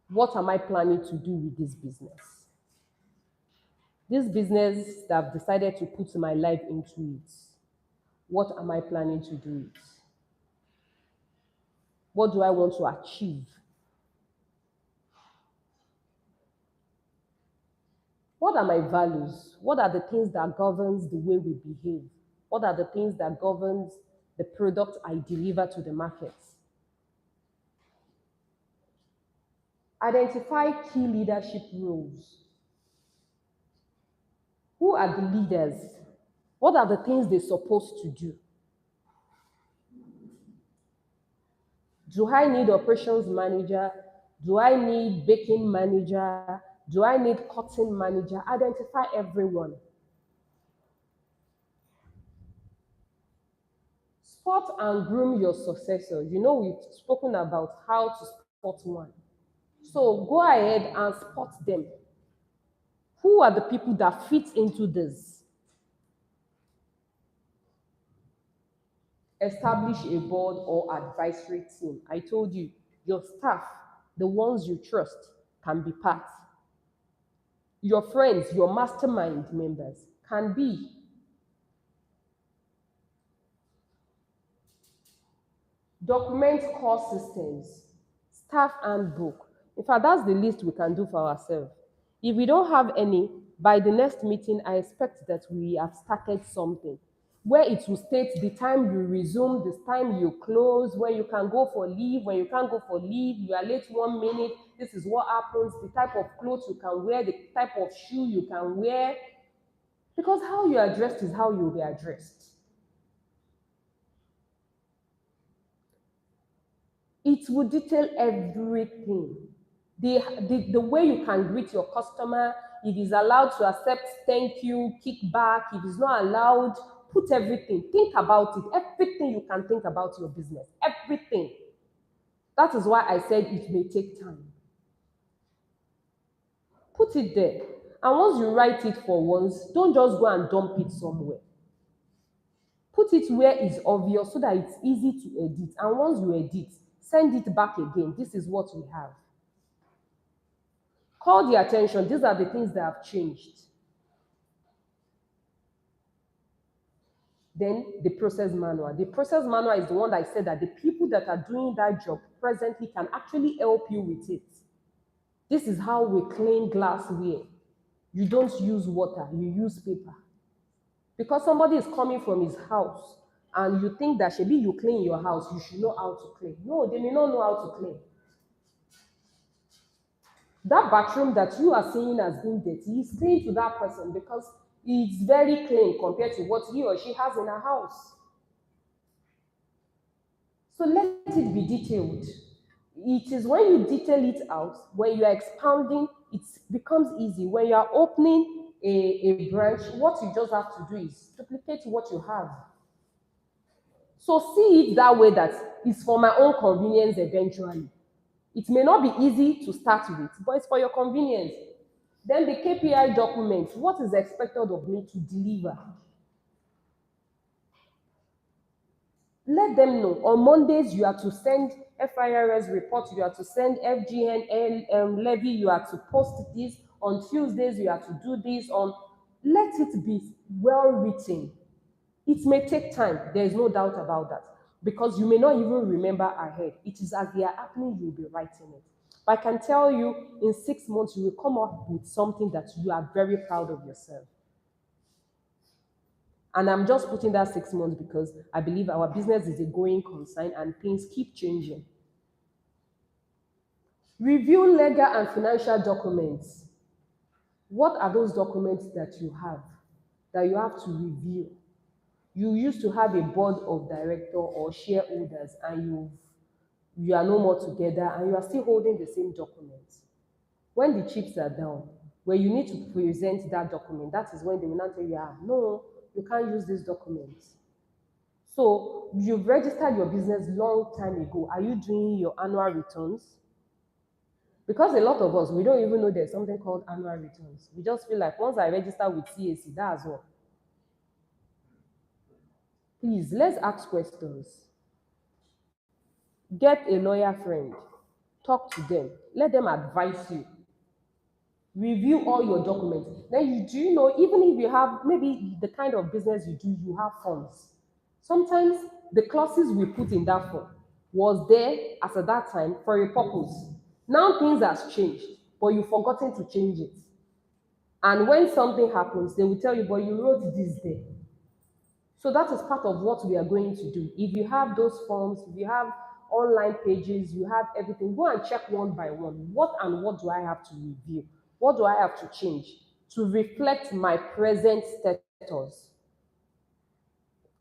What am I planning to do with this business? This business that I've decided to put my life into it. What am I planning to do it? What do I want to achieve? What are my values? What are the things that governs the way we behave? What are the things that governs the product I deliver to the market? Identify key leadership roles. Who are the leaders? What are the things they're supposed to do? Do I need operations manager? Do I need baking manager? Do I need cutting manager? Identify everyone. Spot and groom your successor. You know, we've spoken about how to spot one. So go ahead and spot them. Who are the people that fit into this? Establish a board or advisory team. I told you, your staff, the ones you trust, can be part. Your friends, your mastermind members can be. Document core systems, staff handbook. In fact, that's the least we can do for ourselves. If we don't have any, by the next meeting, I expect that we have started something where it will state the time you resume, the time you close, when you can go for leave, when you can't go for leave, you are late 1 minute, this is what happens, the type of clothes you can wear, the type of shoe you can wear. Because how you are dressed is how you will be addressed. It will detail everything. The way you can greet your customer, if he's allowed to accept thank you, kickback, if he's not allowed, put everything. Think about it. Everything you can think about your business. Everything. That is why I said it may take time. Put it there. And once you write it for once, don't just go and dump it somewhere. Put it where it's obvious so that it's easy to edit. And once you edit, send it back again. This is what we have. Call the attention. These are the things that have changed. Then the process manual. The process manual is the one that I said that the people that are doing that job presently can actually help you with it. This is how we clean glassware. You don't use water, you use paper. Because somebody is coming from his house and you think that maybe you clean your house, you should know how to clean. No, they may not know how to clean. That bathroom that you are seeing as being dirty is clean to that person because it's very clean compared to what he or she has in her house. So let it be detailed. It is when you detail it out, when you are expounding, it becomes easy. When you are opening a branch, what you just have to do is duplicate what you have. So see it that way that it's for my own convenience eventually. It may not be easy to start with, but it's for your convenience. Then the KPI document, what is expected of me to deliver? Let them know. On Mondays, you are to send FIRS report, you are to send FGN levy, you are to post this. On Tuesdays, you are to do this. Let it be well written. It may take time, there is no doubt about that, because you may not even remember ahead. It is as they are happening, you'll be writing it. But I can tell you, in 6 months, you will come up with something that you are very proud of yourself. And I'm just putting that 6 months because I believe our business is a going concern and things keep changing. Review legal and financial documents. What are those documents that you have to review? You used to have a board of director or shareholders and you are no more together and you are still holding the same documents. When the chips are down, when you need to present that document, that is when they will not tell you, no, you can't use this document. So you've registered your business long time ago. Are you doing your annual returns? Because a lot of us, we don't even know there's something called annual returns. We just feel like once I register with CAC, that's all. Please, let's ask questions. Get a lawyer friend. Talk to them. Let them advise you. Review all your documents. Then do you know, even if you have maybe the kind of business you do, you have funds. Sometimes the clauses we put in that form was there as at that time for a purpose. Now things has changed, but you've forgotten to change it. And when something happens, they will tell you, but you wrote this there. So that is part of what we are going to do. If you have those forms, if you have online pages, you have everything, go and check one by one. What do I have to review? What do I have to change to reflect my present status?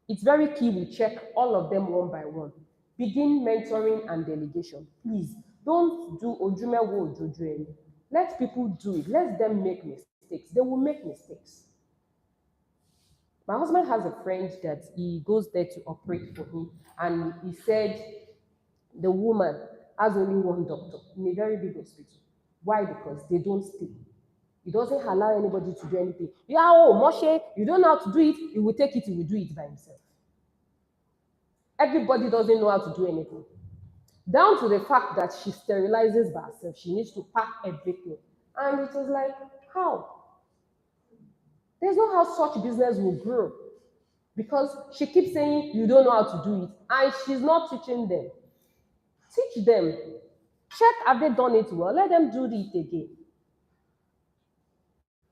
It's very key we check all of them one by one. Begin mentoring and delegation. Please, don't do ojumewo ojojueni. Let people do it. Let them make mistakes. They will make mistakes. My husband has a friend that he goes there to operate for him, and he said the woman has only one doctor in a very big hospital. Why? Because they don't stay. He doesn't allow anybody to do anything. Yeah, oh, Moshe, you don't know how to do it, he will take it, he will do it by himself. Everybody doesn't know how to do anything. Down to the fact that she sterilizes by herself. She needs to pack everything. And it was like, how? There's no how such business will grow. Because she keeps saying, you don't know how to do it. And she's not teaching them. Teach them. Check, have they done it well? Let them do it again.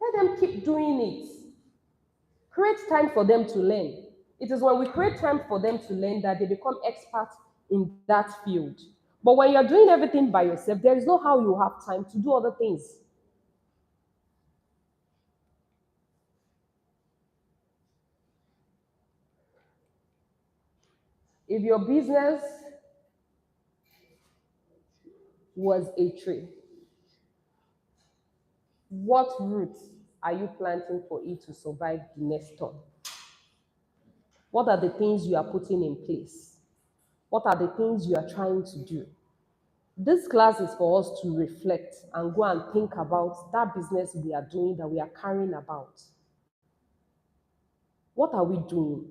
Let them keep doing it. Create time for them to learn. It is when we create time for them to learn that they become experts in that field. But when you're doing everything by yourself, there is no how you have time to do other things. If your business was a tree, what roots are you planting for it to survive the next storm? What are the things you are putting in place? What are the things you are trying to do? This class is for us to reflect and go and think about that business we are doing, that we are carrying about. What are we doing?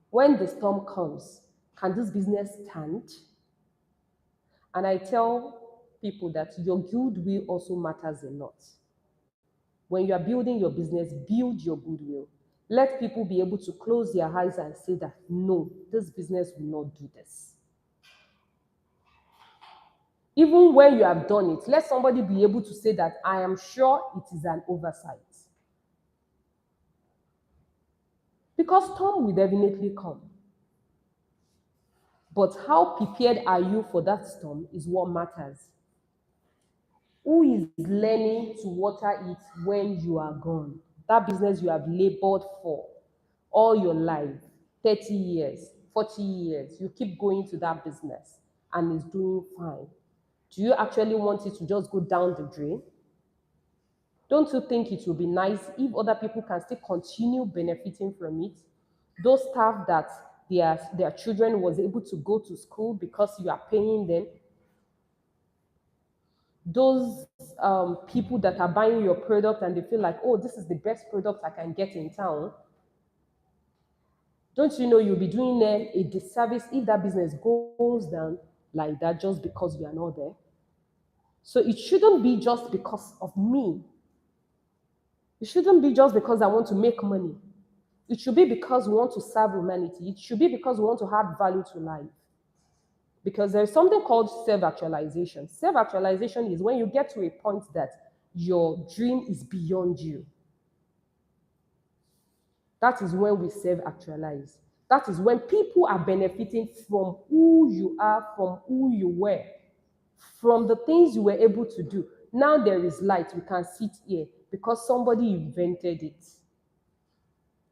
When the storm comes, can this business stand? And I tell people that your goodwill also matters a lot. When you are building your business, build your goodwill. Let people be able to close their eyes and say that, no, this business will not do this. Even when you have done it, let somebody be able to say that I am sure it is an oversight. Because storm will definitely come. But how prepared are you for that storm is what matters. Who is learning to water it when you are gone? That business you have labored for all your life, 30 years, 40 years, you keep going to that business and it's doing fine. Do you actually want it to just go down the drain? Don't you think it would be nice if other people can still continue benefiting from it? Those staff that their children was able to go to school because you are paying them. Those people that are buying your product and they feel like, oh, this is the best product I can get in town. Don't you know you'll be doing them a disservice if that business goes down like that just because you are not there? So it shouldn't be just because of me. It shouldn't be just because I want to make money. It should be because we want to serve humanity. It should be because we want to add value to life. Because there's something called self-actualization. Self-actualization is when you get to a point that your dream is beyond you. That is when we self-actualize. That is when people are benefiting from who you are, from who you were, from the things you were able to do. Now there is light. We can sit here because somebody invented it.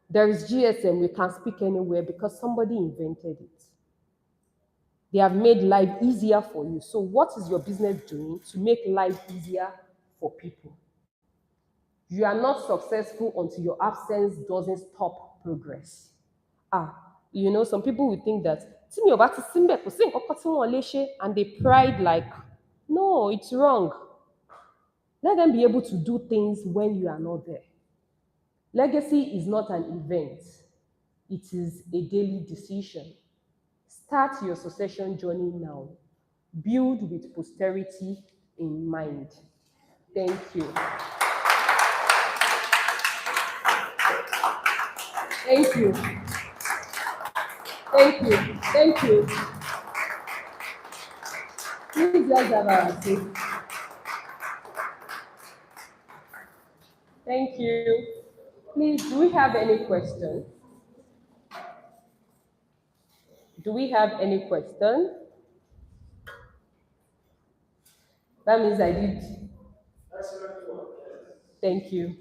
There is GSM. We can speak anywhere because somebody invented it. They have made life easier for you. So what is your business doing to make life easier for people? You are not successful until your absence doesn't stop progress. Some people will think that "Tí mi ò bá ti sí ńbẹ̀, kò sí nǹkan kan tí wọ́n lè ṣe," and they pride like, no, it's wrong. Let them be able to do things when you are not there. Legacy is not an event, it is a daily decision. Start your succession journey now. Build with posterity in mind. Thank you. Thank you. Thank you. Thank you. Please let's have our seat. Thank you. Please, do we have any question? Do we have any question? That means I did. Thank you.